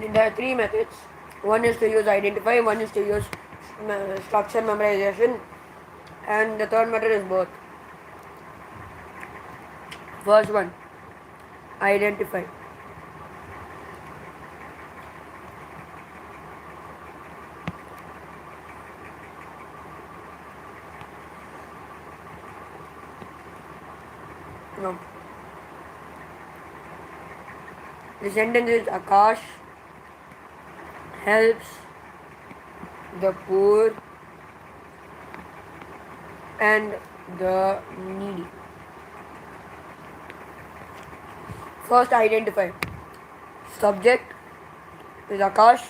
There are three methods. One is to use identify, one is to use structure memorization, and the third method is both. First one, identify. No. The sentence is Akash helps the poor and the needy. First, identify. Subject is Akash.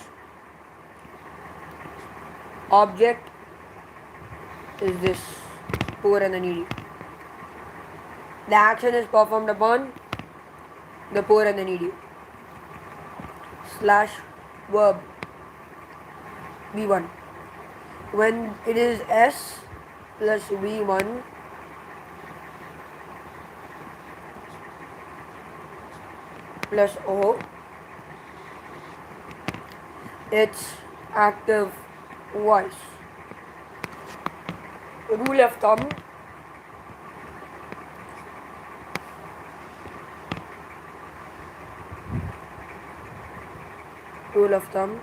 Object is this poor and the needy. The action is performed upon the poor and the needy. Slash verb V1. When it is S plus V1, plus O, it's active voice. Rule of thumb, rule of thumb,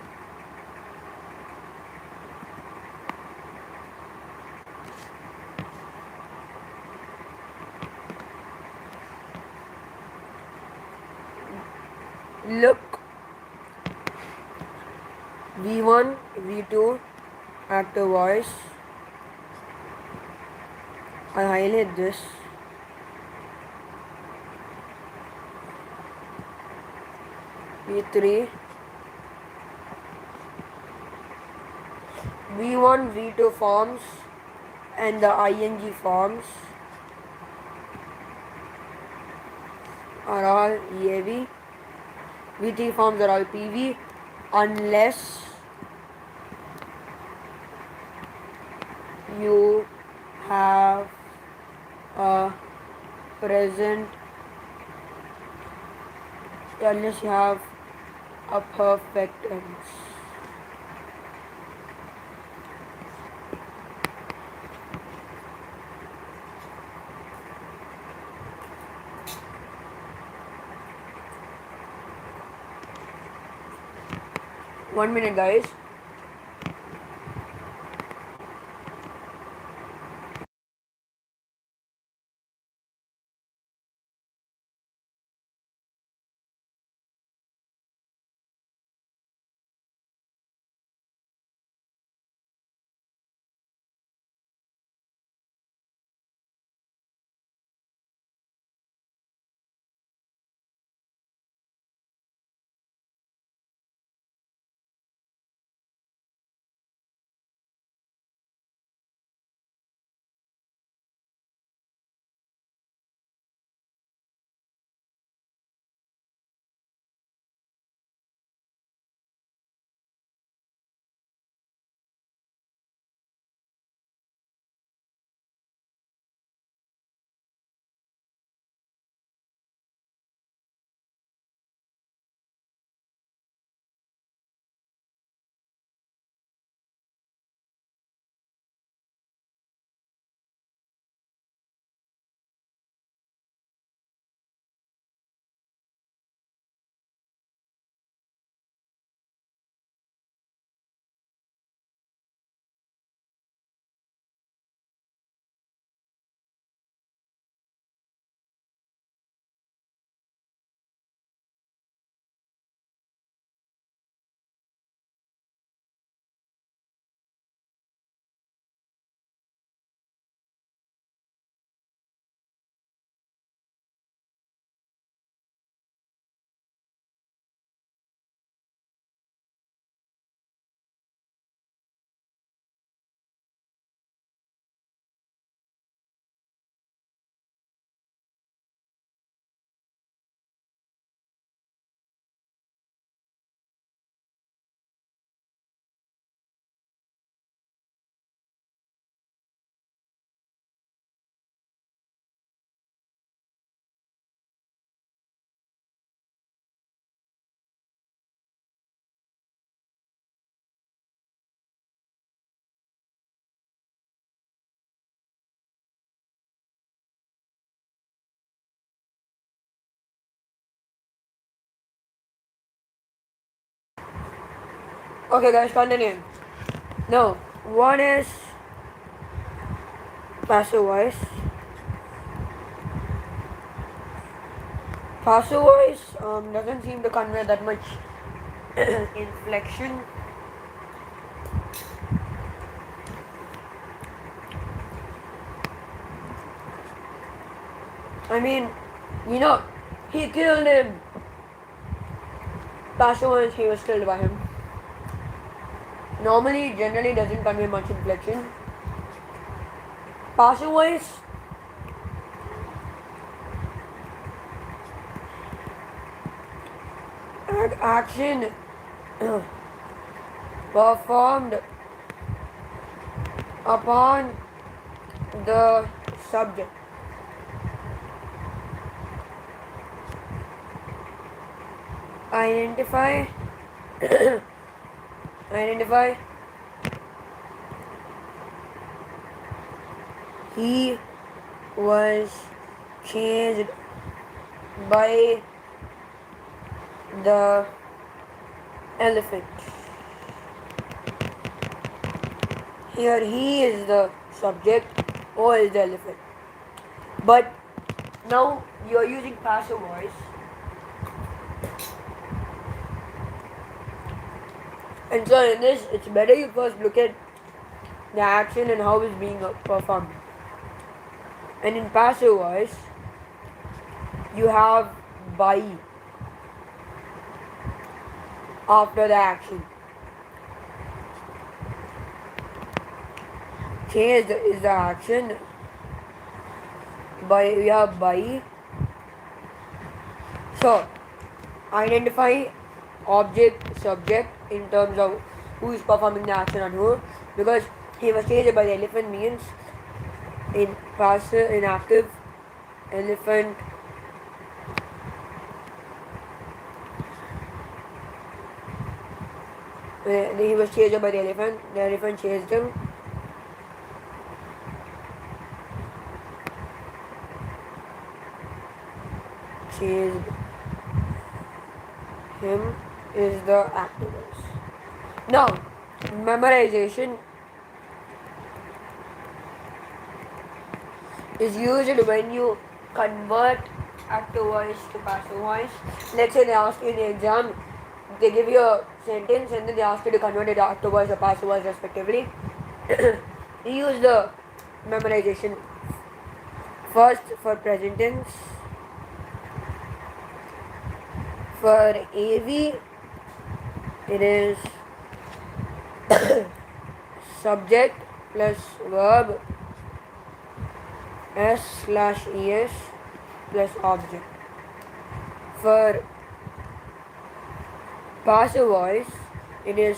look, V1, V2, active voice. I highlight this. V3, V1, V2 forms and the ing forms are all EAV. V3 forms are all PV unless you have a present, unless you have a perfect tense. One minute, guys. Okay, guys, continue. No, one is passive voice. Passive voice doesn't seem to convey that much inflection. I mean, he killed him. Passive voice, he was killed by him. Normally, generally doesn't convey much inflection. Passive voice, action performed upon the subject. Identify he was chased by the elephant. Here he is the subject, O is the elephant. But now you are using passive voice. And so in this, it's better you first look at the action and how it's being performed. And in passive voice, you have by after the action. Chased is the action. By we have by. So identify object subject in terms of who is performing the action and who, because he was chased by the elephant means in passive, in active, elephant he was chased by the elephant chased him. Chased him is the active voice. Now, memorization is used when you convert active voice to passive voice. Let's say they ask you in the exam, they give you a sentence and then they ask you to convert it to active voice or passive voice respectively. You use the memorization first for present tense. For AV, it is subject plus verb S/ES plus object. For passive voice, it is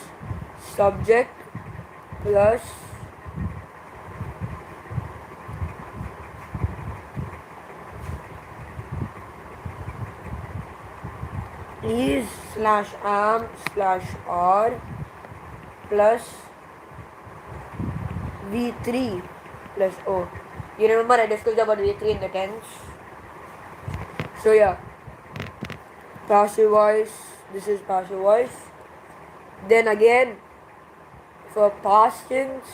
subject plus is/am/are plus V3 plus O. You remember I discussed about V3 in the tense. So yeah, passive voice, this is passive voice. Then again, for past tense,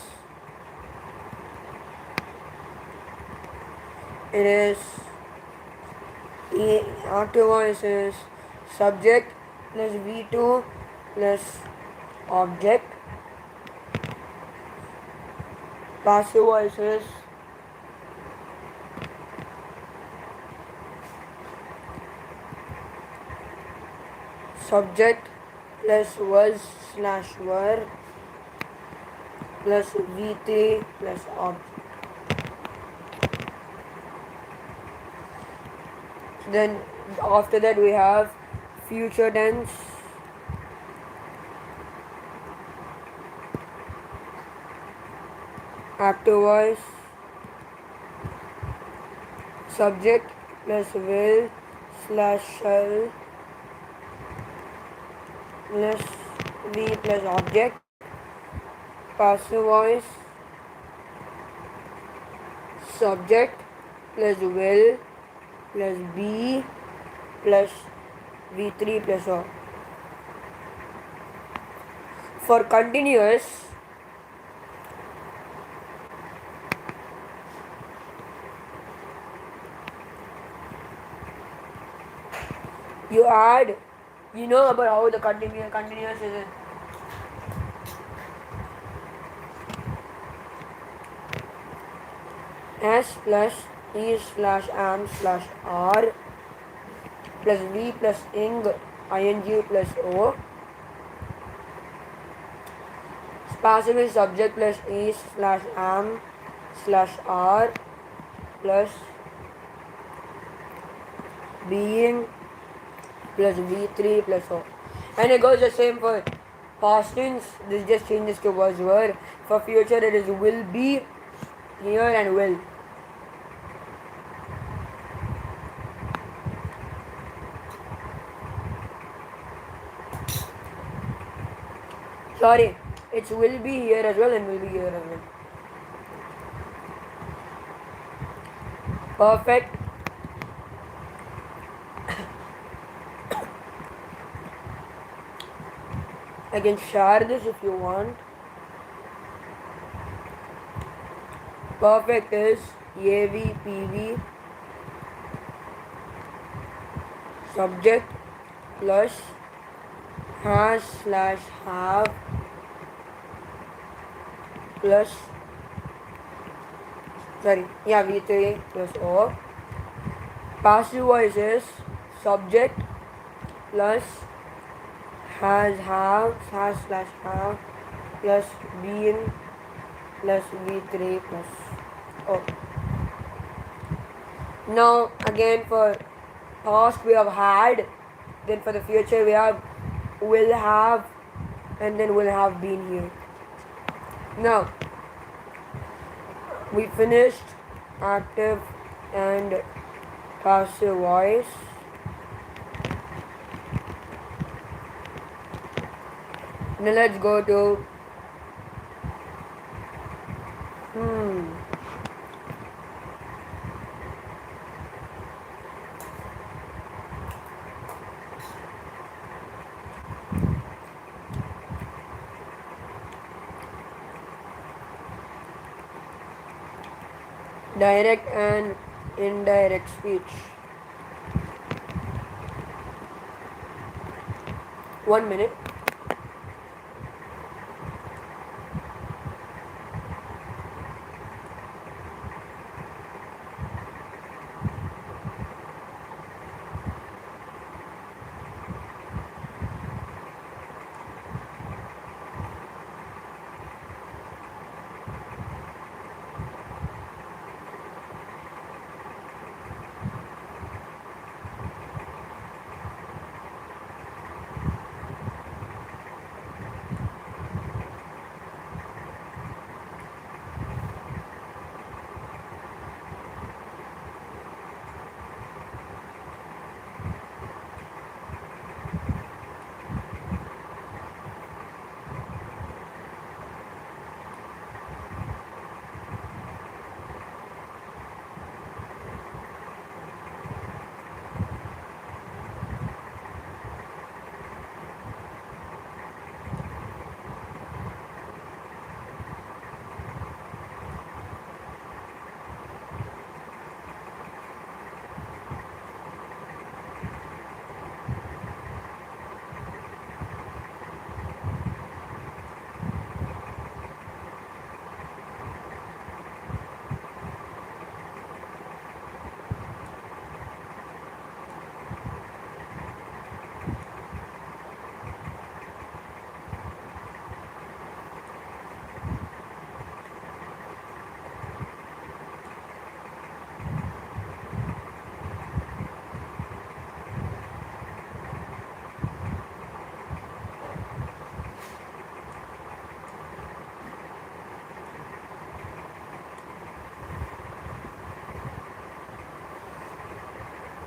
it is active voice is subject plus V2 plus object. Passive voice is subject plus was/were plus V3 plus object. Then after that we have future tense. Active voice subject plus will/shall plus V plus object. Passive voice subject plus will plus be plus V3 plus O. For continuous, you add, you know about how the continuous is. S plus E slash am slash R plus V plus ing plus O. Passive is subject plus E slash am slash R plus being plus V3 plus O. And it goes the same for past tense. This just changes to was were. For future it is will be here and will. Sorry, it will be here as well and will be here as well. Perfect. I can share this if you want. Perfect is AV, PV, subject plus has slash have plus V3 plus O. Passive voice is subject plus has slash have plus been plus V3 plus O. Now again for past we have had, then for the future we have will have, and then will have been here. Now we finished active and passive voice. Now let's go to direct and indirect speech. 1 minute.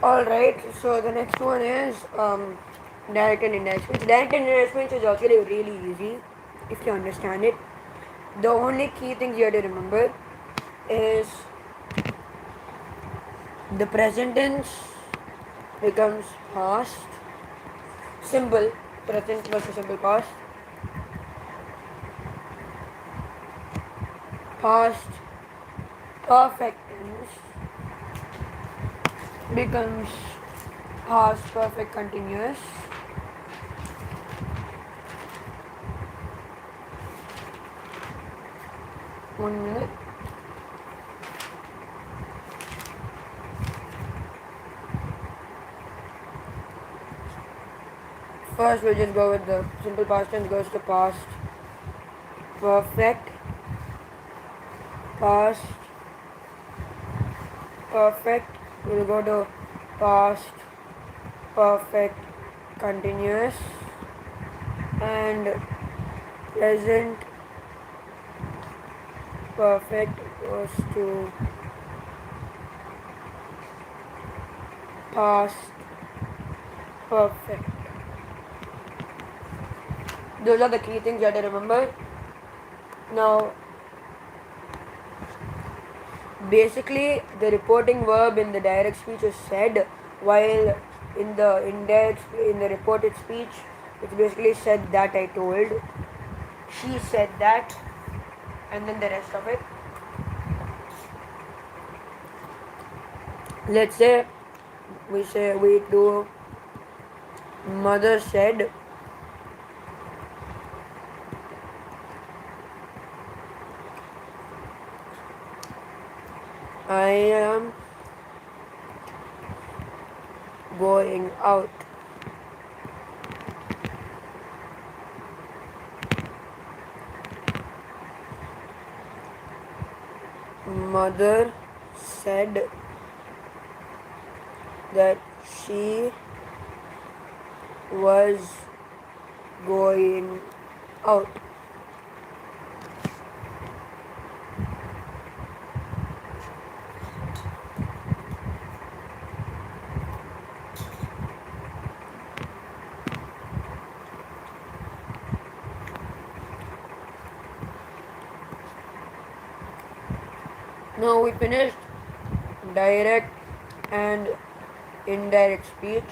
Alright, so the next one is direct and indirect speech. Direct and indirect speech is actually really easy if you understand it. The only key things you have to remember is the present tense becomes past, simple present versus simple past. past perfect tense becomes past perfect continuous. One minute. First, we'll just go with the simple past tense goes to past perfect, past perfect. We'll go to past perfect continuous, and present perfect goes to past perfect. Those are the key things that I remember. Now, basically, the reporting verb in the direct speech is said, while in the reported speech, it's basically said that I told. She said that, and then the rest of it. Let's say we do mother said. I am going out. Mother said that she was going out. Now we finished direct and indirect speech.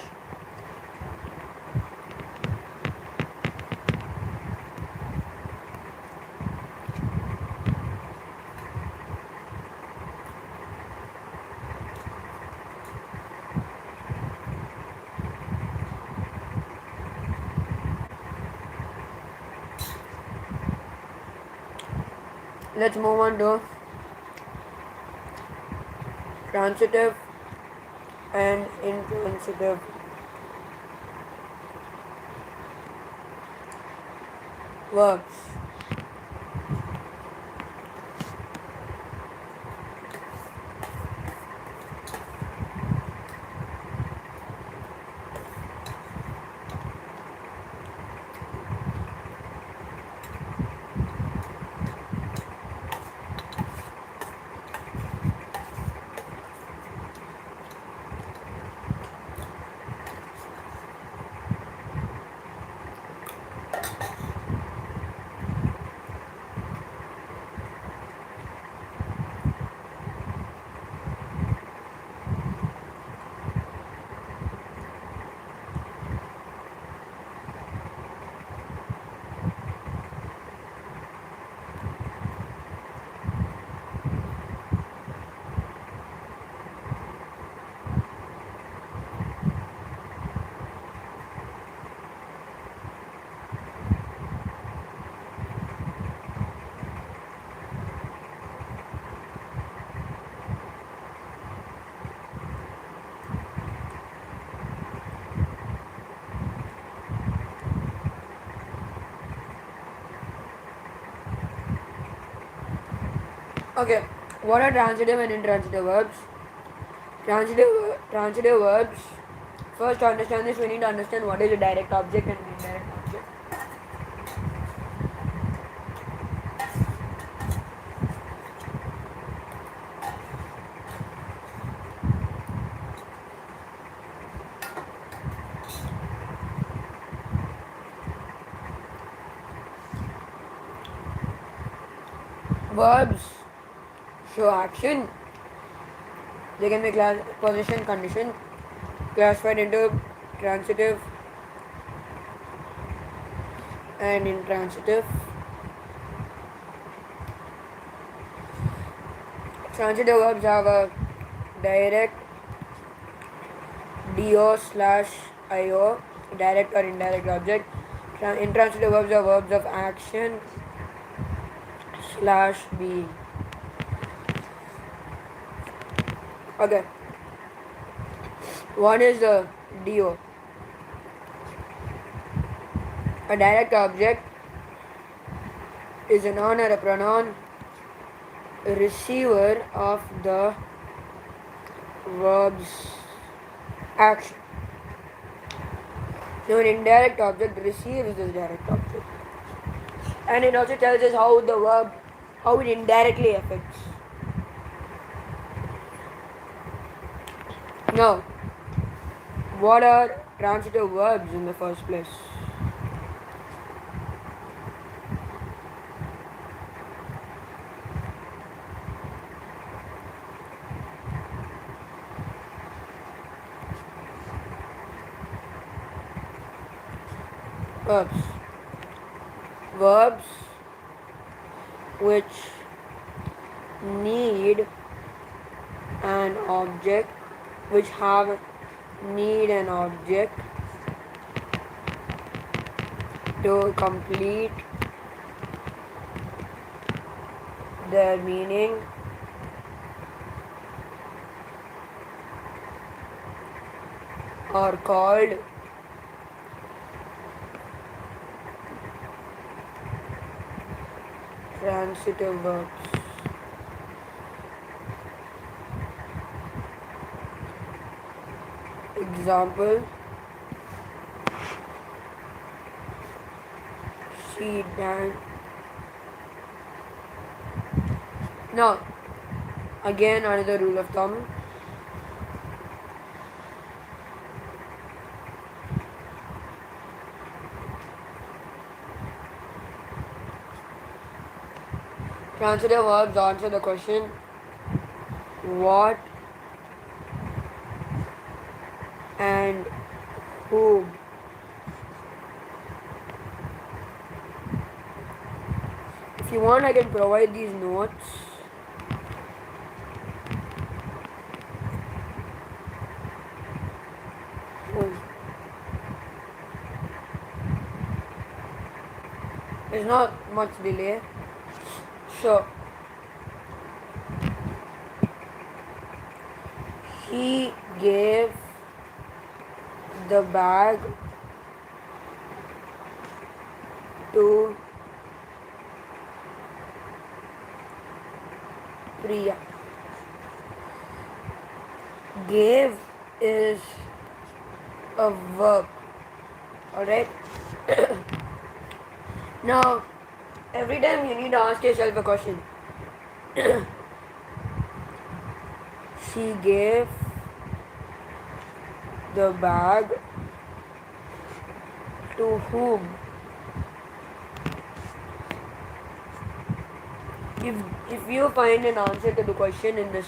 Let's move on to transitive and intransitive verbs. Okay, what are transitive and intransitive verbs? Transitive verbs. First, to understand this, we need to understand what is a direct object and indirect object. Verbs show action. They can be position, condition, classified into transitive and intransitive. Transitive verbs have a direct do slash io, direct or indirect object. Intransitive verbs are verbs of action slash being. Okay. What is the do? A direct object is a noun or a pronoun receiver of the verb's action. Now an indirect object receives this direct object. And it also tells us how the verb, how it indirectly affects. Now, what are transitive verbs in the first place? Verbs. Verbs which need an object, which have need an object to complete their meaning are called transitive verbs. Example: she danced. Now, again, another rule of thumb. Transitive verbs answer the question what and whom. If you want, I can provide these notes. There's not much delay. So, he gave the bag to Priya. Gave is a verb. Alright? Now, every time you need to ask yourself a question. She gave the bag to whom? If you find an answer to the question in the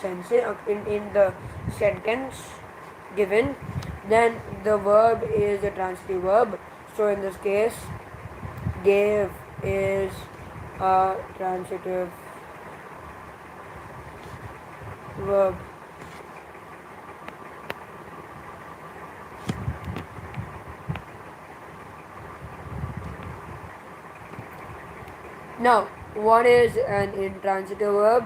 in the sentence given, then the verb is a transitive verb. So in this case, gave is a transitive verb. Now, what is an intransitive verb?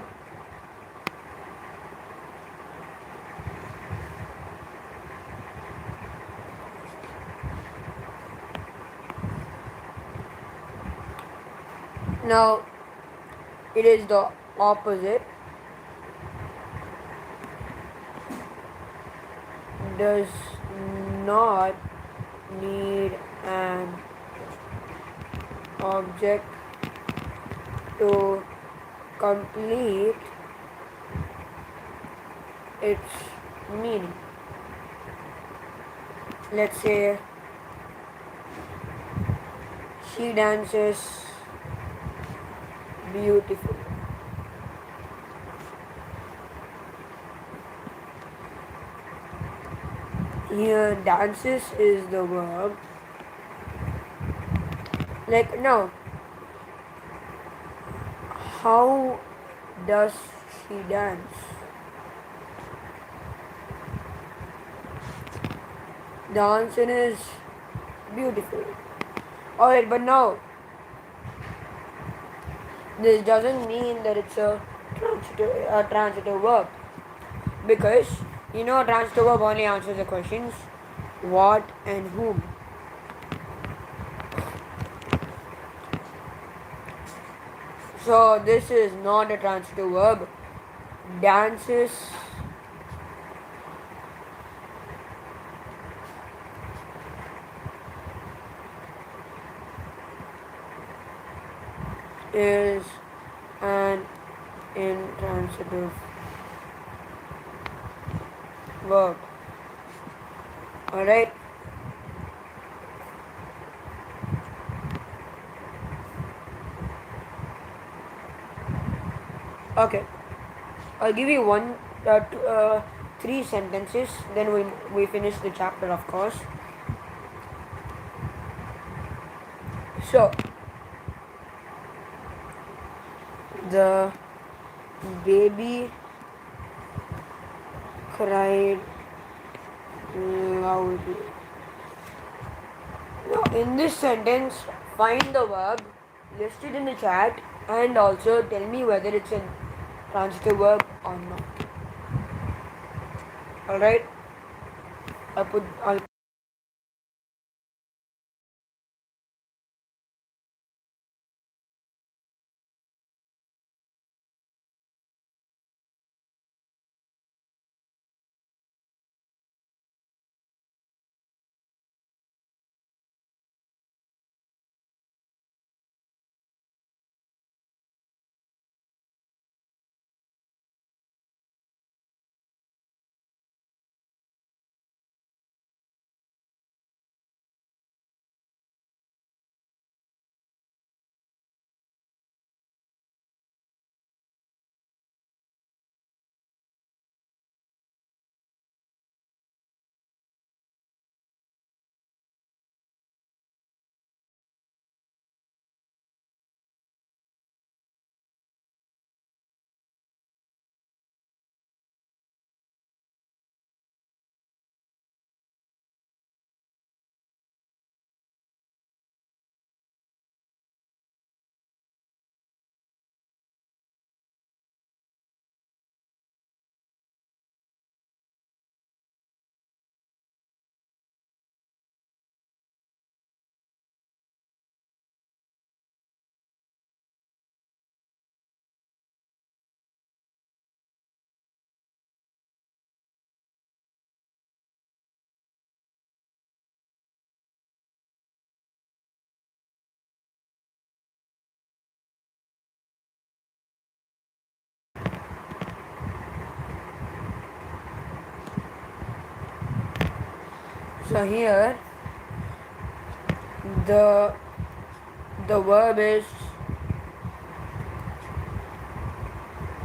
Now, it is the opposite. Does not need an object to complete its meaning. Let's say she dances beautifully. Here, dances is the verb. Like now, how does she dance? The answer is beautiful. Alright, but now this doesn't mean that it's a transitive verb, because a transitive verb only answers the questions what and whom. So this is not a transitive verb. Dances is an intransitive verb. Alright? Okay. I'll give you three sentences, then we finish the chapter, of course. So, the baby cried loudly. Now, in this sentence, find the verb, list it in the chat, and also tell me whether it's a transitive verb or not. Alright? I'll So here the verb is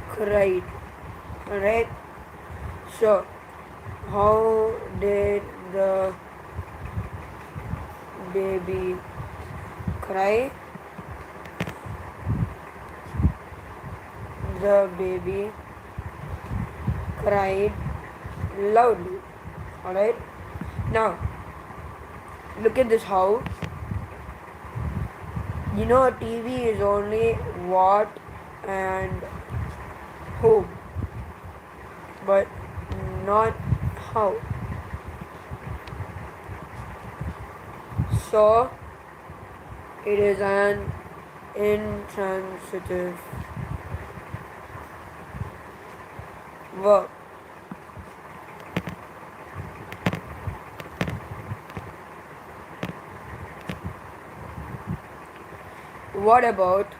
cried. Alright? So how did the baby cry? The baby cried loudly. Alright? Now look at this how. TV is only what and whom, but not how. So it is an intransitive verb. What about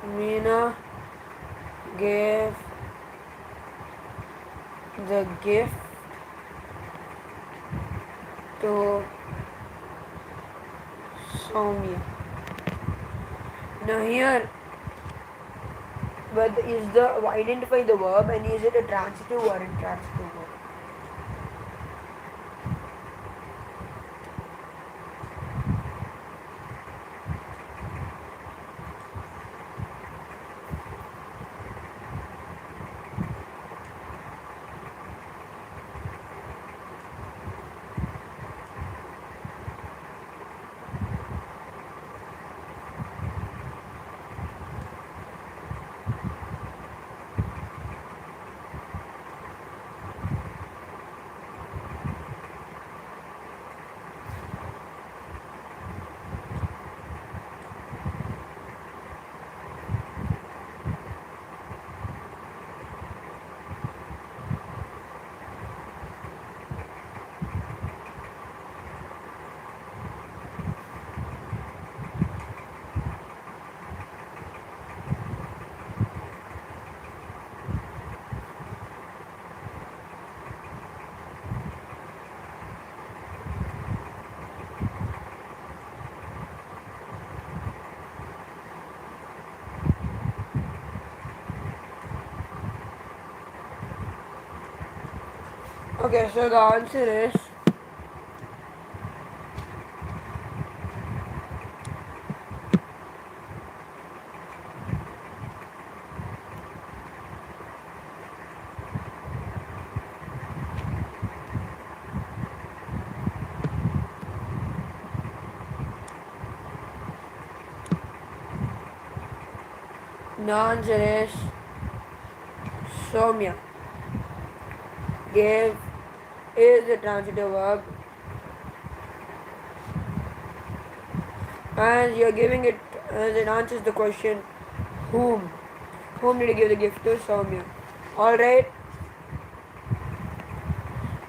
Meena gave the gift to Soumya? Now here, but identify the verb, and is it a transitive or intransitive verb? Okay, so the answer is Soumya. Gave is the transitive verb, and you're giving it as it answers the question whom. Whom did you give the gift to? Soumya. Alright,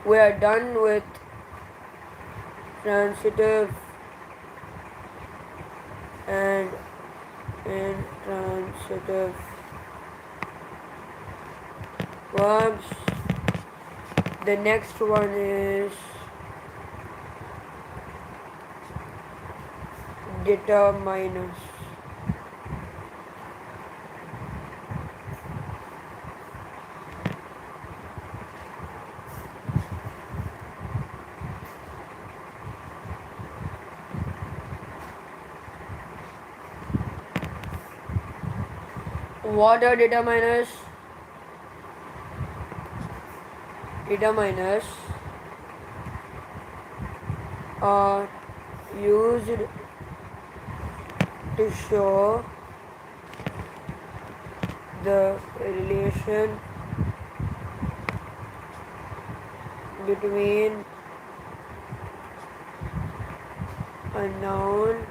we are done with transitive and intransitive verbs. The next one is determiners. What are determiners? Determiners are used to show the relation between a noun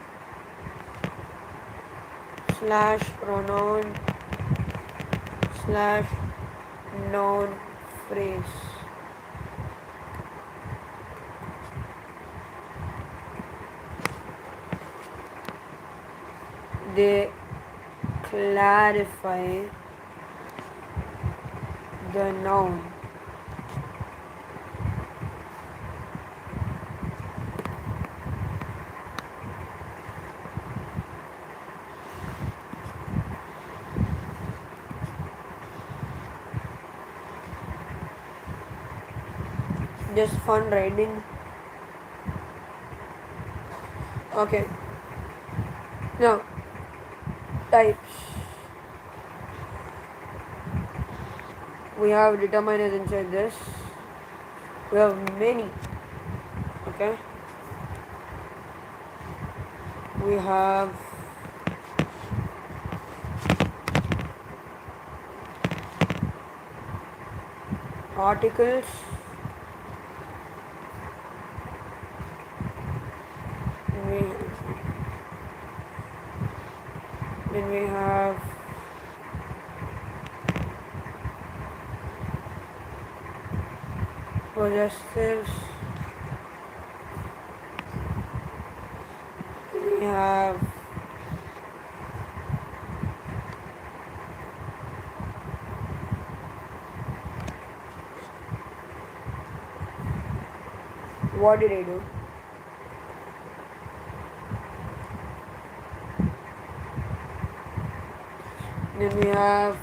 slash pronoun slash noun phrase. They clarify the noun. Just fun writing. Okay. Now, types. We have determiners inside this. We have many. Okay. We have articles. Then we have possessives. We have what did I do? Then we have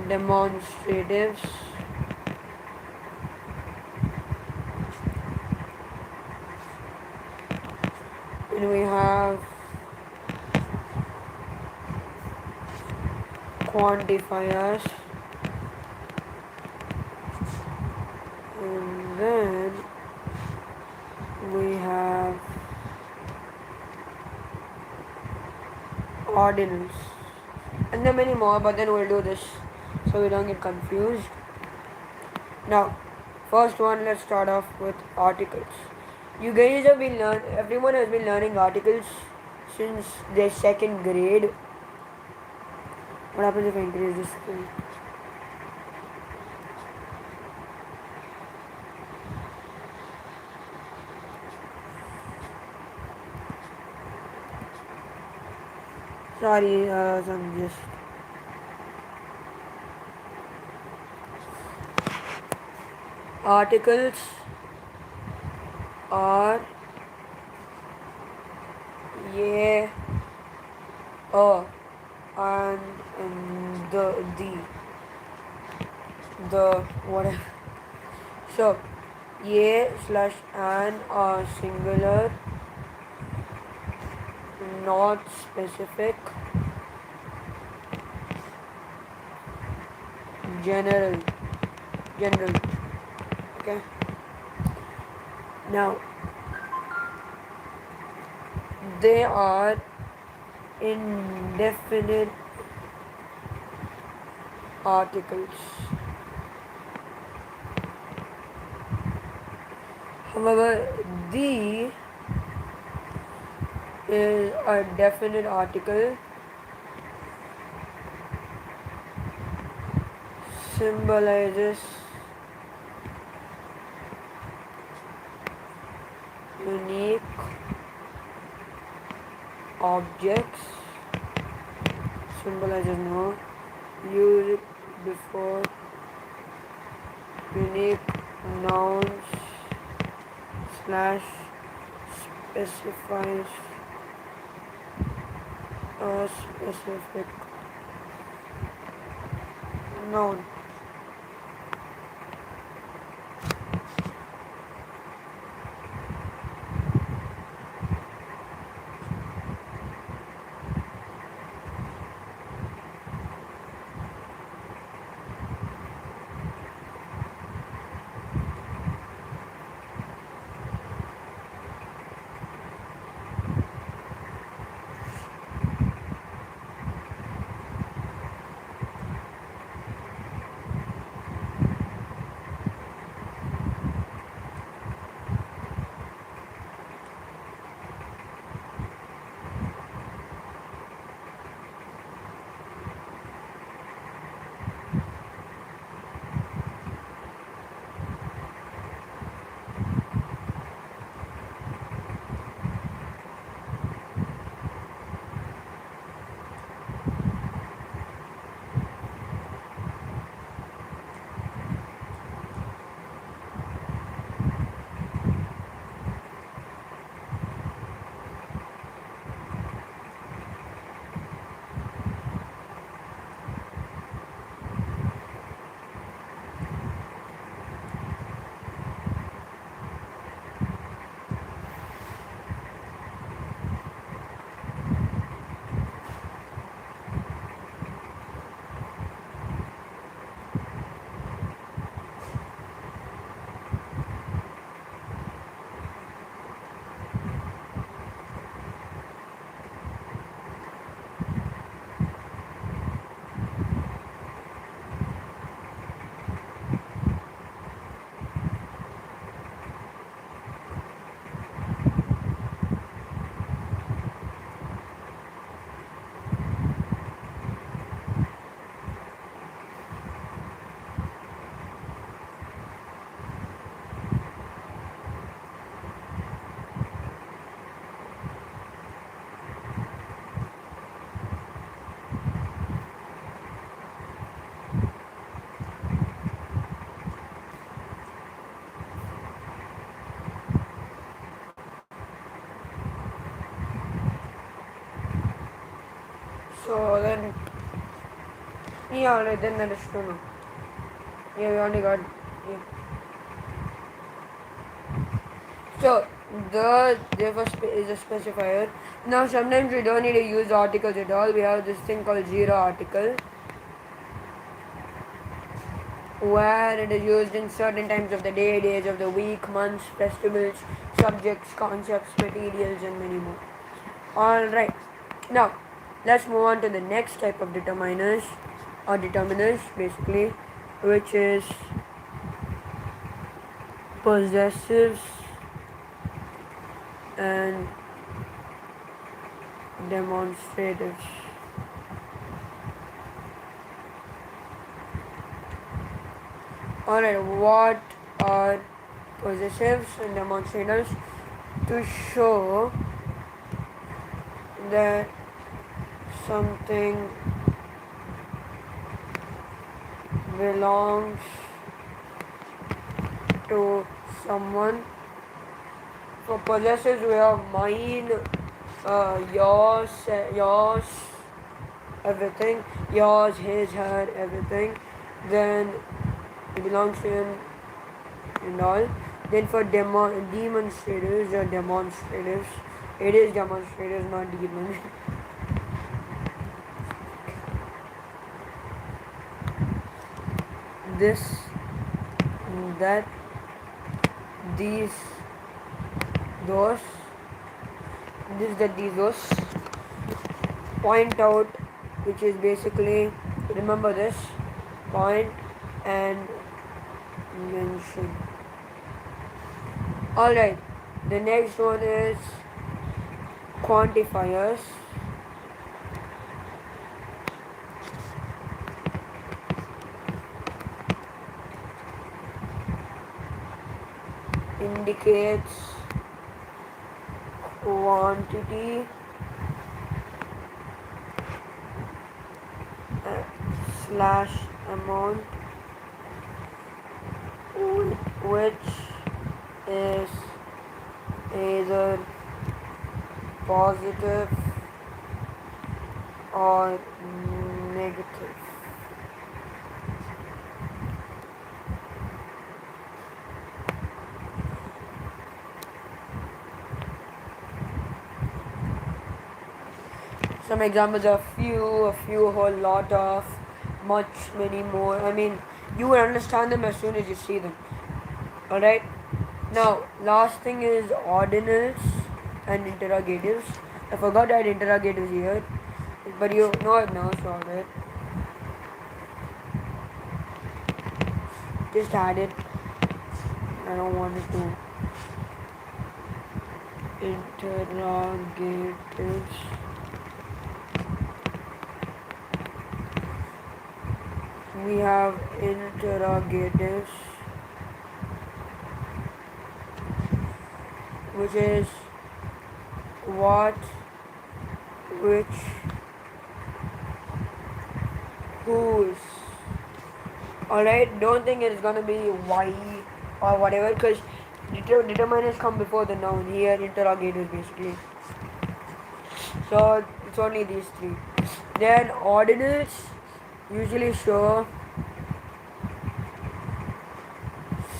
demonstratives. Then we have quantifiers. And then we have ordinals. And there are many more, but then we'll do this so we don't get confused. Now, first one, let's start off with articles. You guys have been everyone has been learning articles since their second grade. What happens if I increase this screen? Sorry, I'm just articles are yeah and the the whatever. So a slash an are singular, not specific, general, general. Okay. Now they are indefinite articles. However, the is a definite article symbolizes unique objects, symbolizes no, use it before unique nouns slash specifies a specific noun. So then, yeah, alright, then that is true now. Yeah, we only got. Yeah. So the therefore is a specifier. Now sometimes we don't need to use articles at all. We have this thing called zero article, where it is used in certain times of the day, days of the week, months, festivals, subjects, concepts, materials, and many more. Alright, now let's move on to the next type of determiners or determiners basically, which is possessives and demonstratives. Alright, what are possessives and demonstrators? To show that something belongs to someone. For possessives, we have mine, yours, everything, yours, his, her, everything. Then it belongs to him and all. Then for demonstrators or demonstratives, it is demonstrators, not demons. This, that, these, those, this, that, these, those. Point out, which is basically, remember this, point and mention. Alright, the next one is quantifiers. Indicates quantity slash amount which is either positive or negative. Some examples are a few, a whole lot of, much, many more. I mean, you will understand them as soon as you see them. Alright? Now, last thing is ordinals and interrogatives. I forgot I had interrogatives here, but you know it now, so alright. Just add it. I don't want it to. Interrogatives. We have interrogatives, which is what, which, whose. Alright, don't think it's gonna be why or whatever, because determiners come before the noun. Here, interrogatives basically. So it's only these three. Then ordinals usually show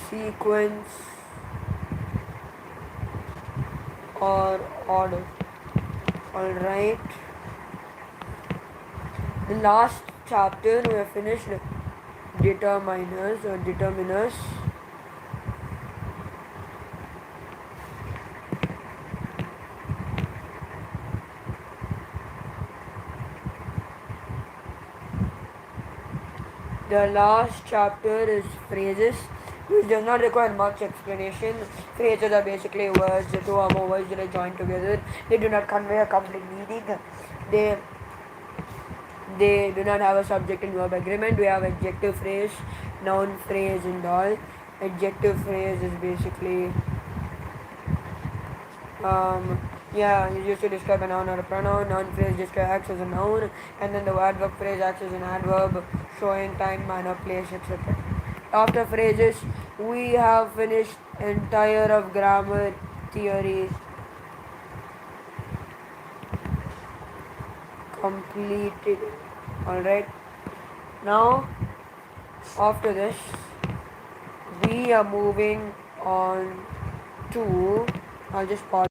sequence or order. Alright. The last chapter we have finished determiners or determiners. The last chapter is phrases, which does not require much explanation. Phrases are basically words, two or more words that are joined together. They do not convey a complete meaning. They do not have a subject and verb agreement. We have adjective phrase, noun phrase, and all. Adjective phrase is basically it's used to describe a noun or a pronoun. Noun phrase acts as a noun, and then the adverb phrase acts as an adverb, showing time, manner, place, etc. After phrases, we have finished entire of grammar theory. Completed. Alright. Now, after this, we are moving on to. I'll just pause.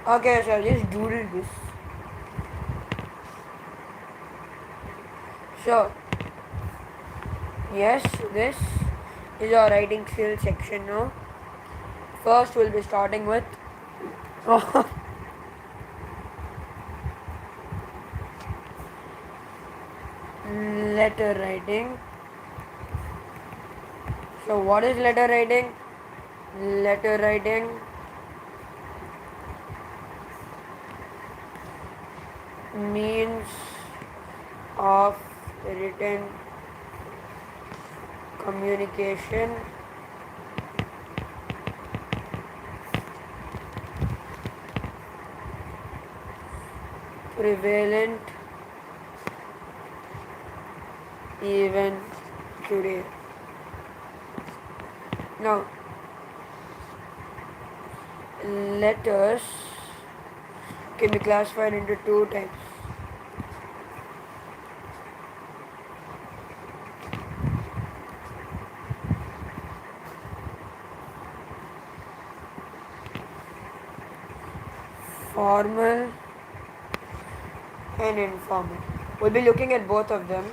Okay, so I'll just doodle this. So, yes, this is our writing skill section now. First, we'll be starting with letter writing. So, what is letter writing? Letter writing means of written communication prevalent even today. Now, letters can be classified into two types. Formal and informal. We'll be looking at both of them.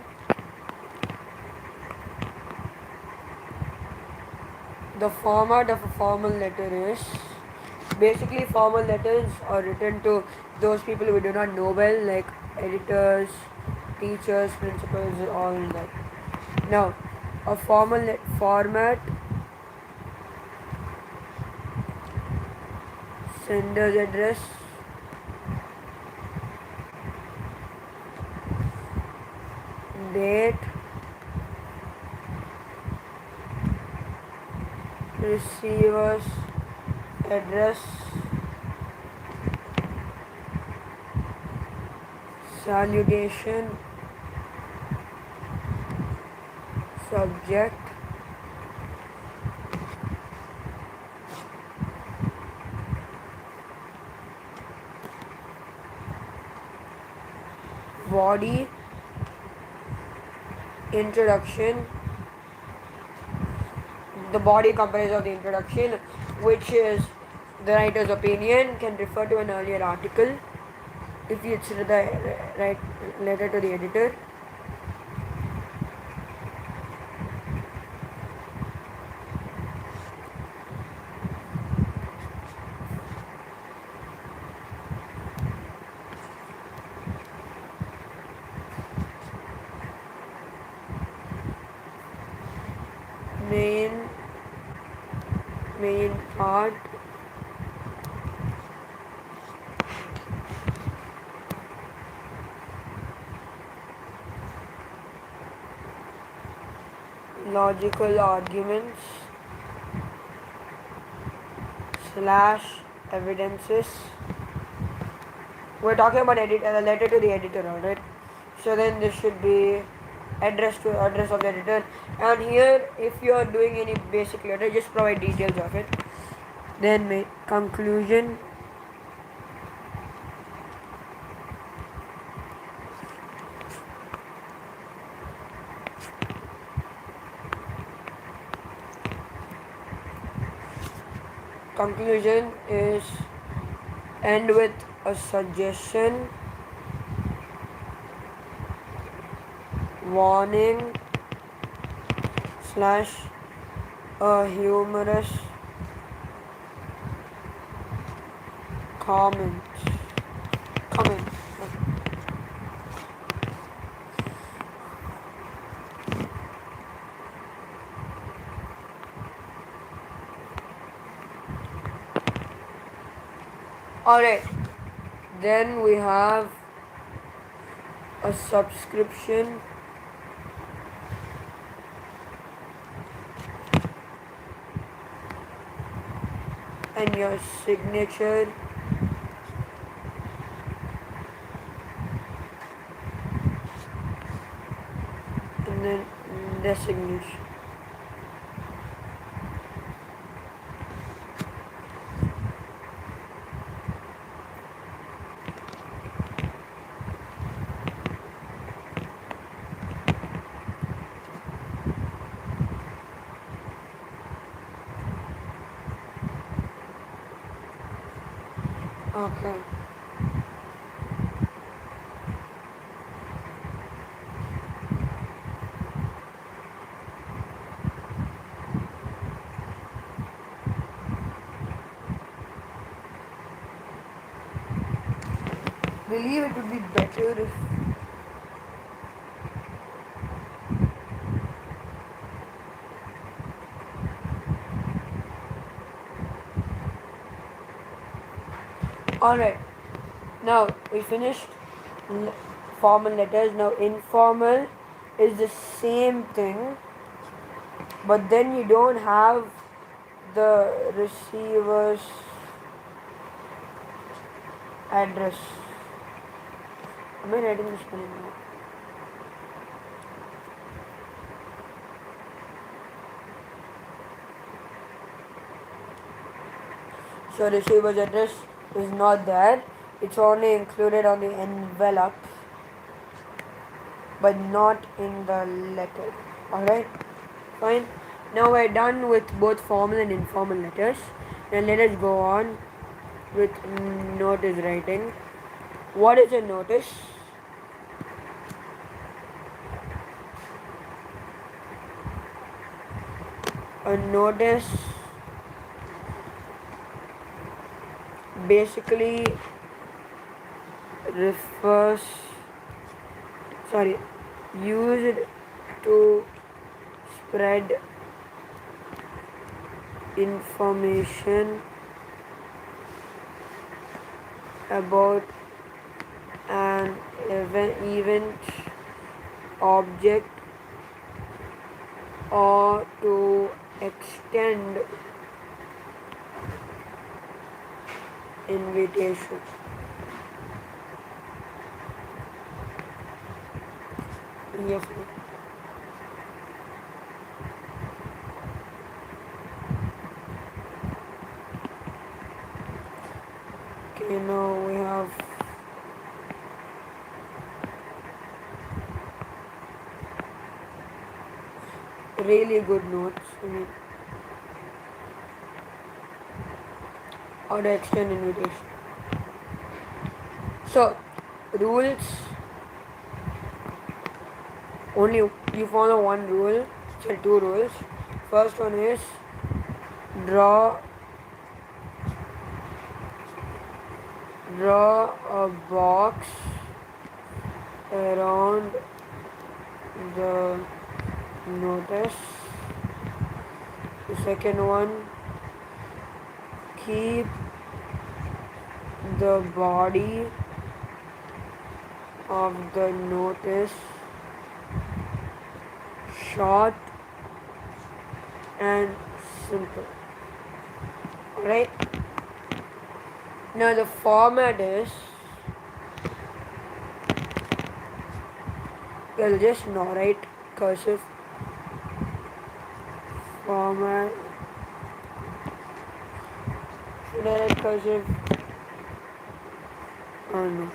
The format of a formal letter is basically formal letters are written to those people we do not know well, like editors, teachers, principals, all that. Now, a format, sender's address, date, receiver's address, salutation, subject, body, introduction. The body comprises of the introduction, which is the writer's opinion, can refer to an earlier article if it's the right letter to the editor. Main part, logical arguments slash evidences. We're talking about a letter to the editor, alright? So then this should be address of the editor. And here, if you are doing any basic letter, just provide details of it. Then conclusion, conclusion is end with a suggestion, warning slash a humorous comment. Alright, then we have a subscription, and your signature, and then designation. Okay. Believe it would be better if alright. Now we finished formal letters. Now informal is the same thing, but then you don't have the receiver's address. Am I writing this spelling now? So receiver's address is not there. It's only included on the envelope, but not in the letter. Alright? Fine. Now we're done with both formal and informal letters. Now let us go on with notice writing. What is a notice? A notice basically refers, used to spread information about an event, object, or to extend invitation. Yes. Okay, now we have really good notes. Or to extend invitation. So, rules. Only you follow one rule. So two rules. First one is draw a box around the notice. The second one, keep the body of the notice short and simple. Alright? Now the format is, we'll just now write cursive format. Should I write cursive? Oh no.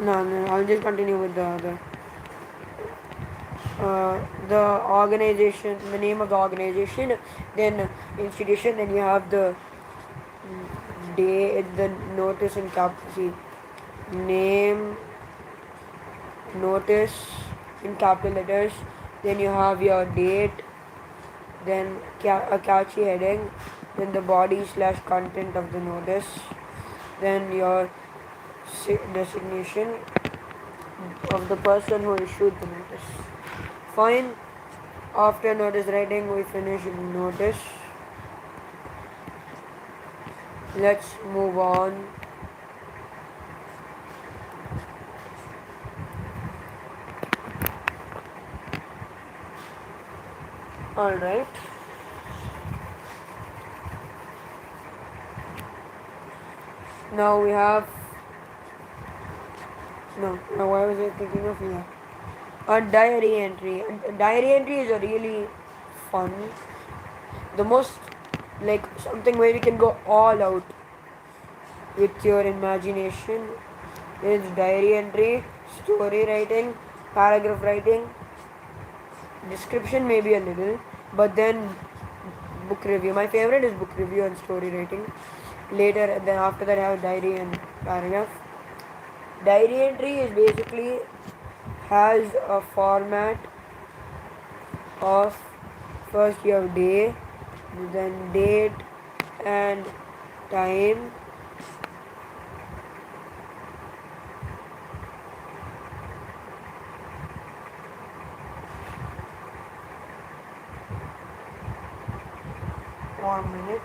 No, I'll just continue with the other. The organization, the name of the organization, then institution, then you have the day, the notice in capital, name, notice in capital letters, then you have your date, then a catchy heading, then the body / content of the notice, then your designation of the person who issued the notice. Fine. After notice writing, we finish notice. Let's move on. Alright. Now we have. No, why was I thinking of here? A diary entry. A diary entry is a really fun. The most, like, something where you can go all out with your imagination is diary entry, story writing, paragraph writing. description maybe a little, but then book review. My favorite is book review and story writing. Later, then after that, I have diary and paragraph. Diary entry is basically has a format of first you have day, then date and time, one minute.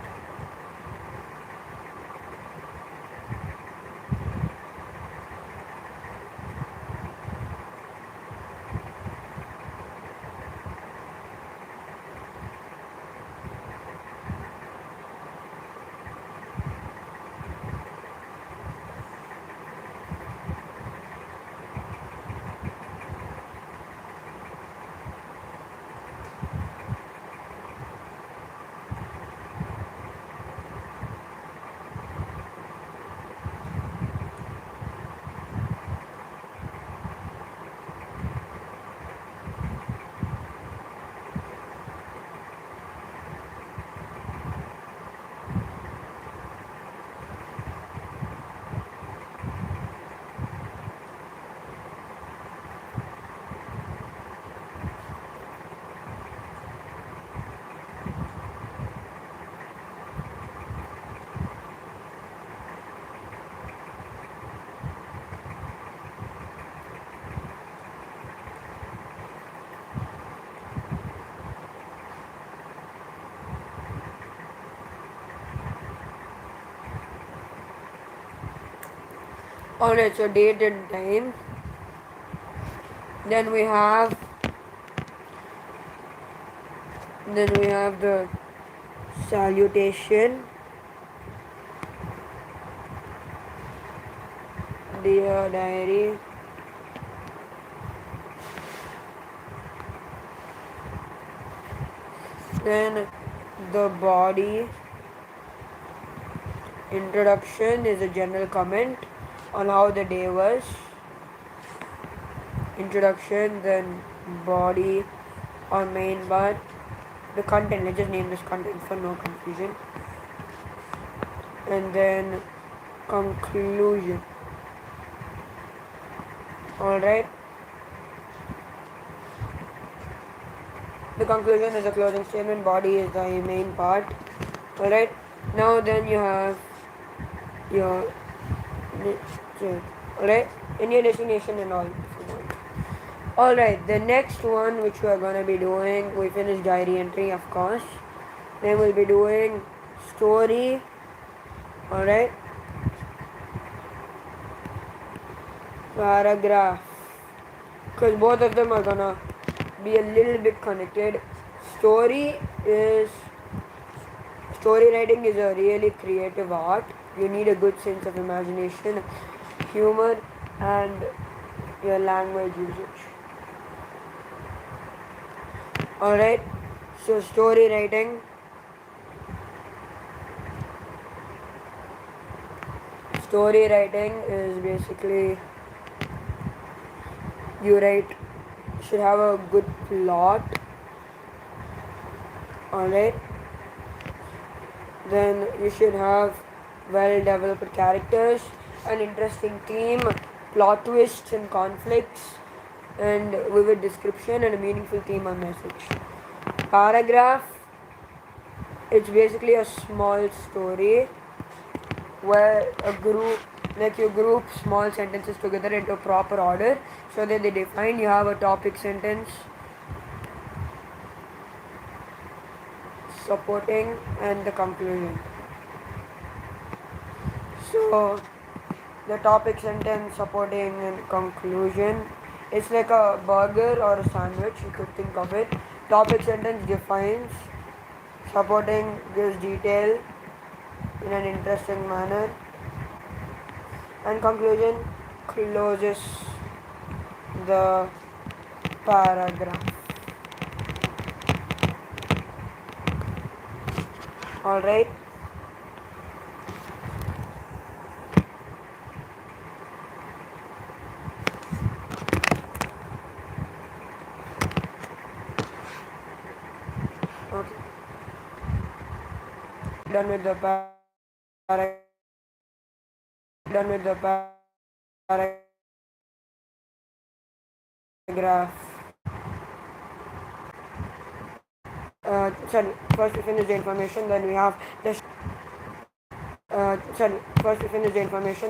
Alright, so date and time. Then we have the salutation. Dear diary. Then the body. Introduction is a general comment on how the day was. Introduction, then body or main part. The content, let's just name this content for no confusion. And then conclusion. Alright. The conclusion is a closing statement, body is the main part. Alright. Now then you have your alright, in your destination and all. Alright, the next one which we are gonna be doing, we finished diary entry of course. Then we'll be doing story. Alright. Paragraph. Because both of them are gonna be a little bit connected. Story writing is a really creative art. You need a good sense of imagination, humor, and your language usage. Alright, so story writing. Story writing is basically should have a good plot. Alright. Then you should have well developed characters, an interesting theme, plot twists and conflicts, and vivid description and a meaningful theme or message. Paragraph, it's basically a small story where you group small sentences together into proper order so that they define. You have a topic sentence, supporting, and the conclusion. So the topic sentence, supporting, and conclusion, it's like a burger or a sandwich, you could think of it. Topic sentence defines, supporting gives detail in an interesting manner, and conclusion closes the paragraph. Alright. done with the paragraph. Done with the paragraph. Sorry, first we finish the information, then we have the. Sorry, first we finish the information.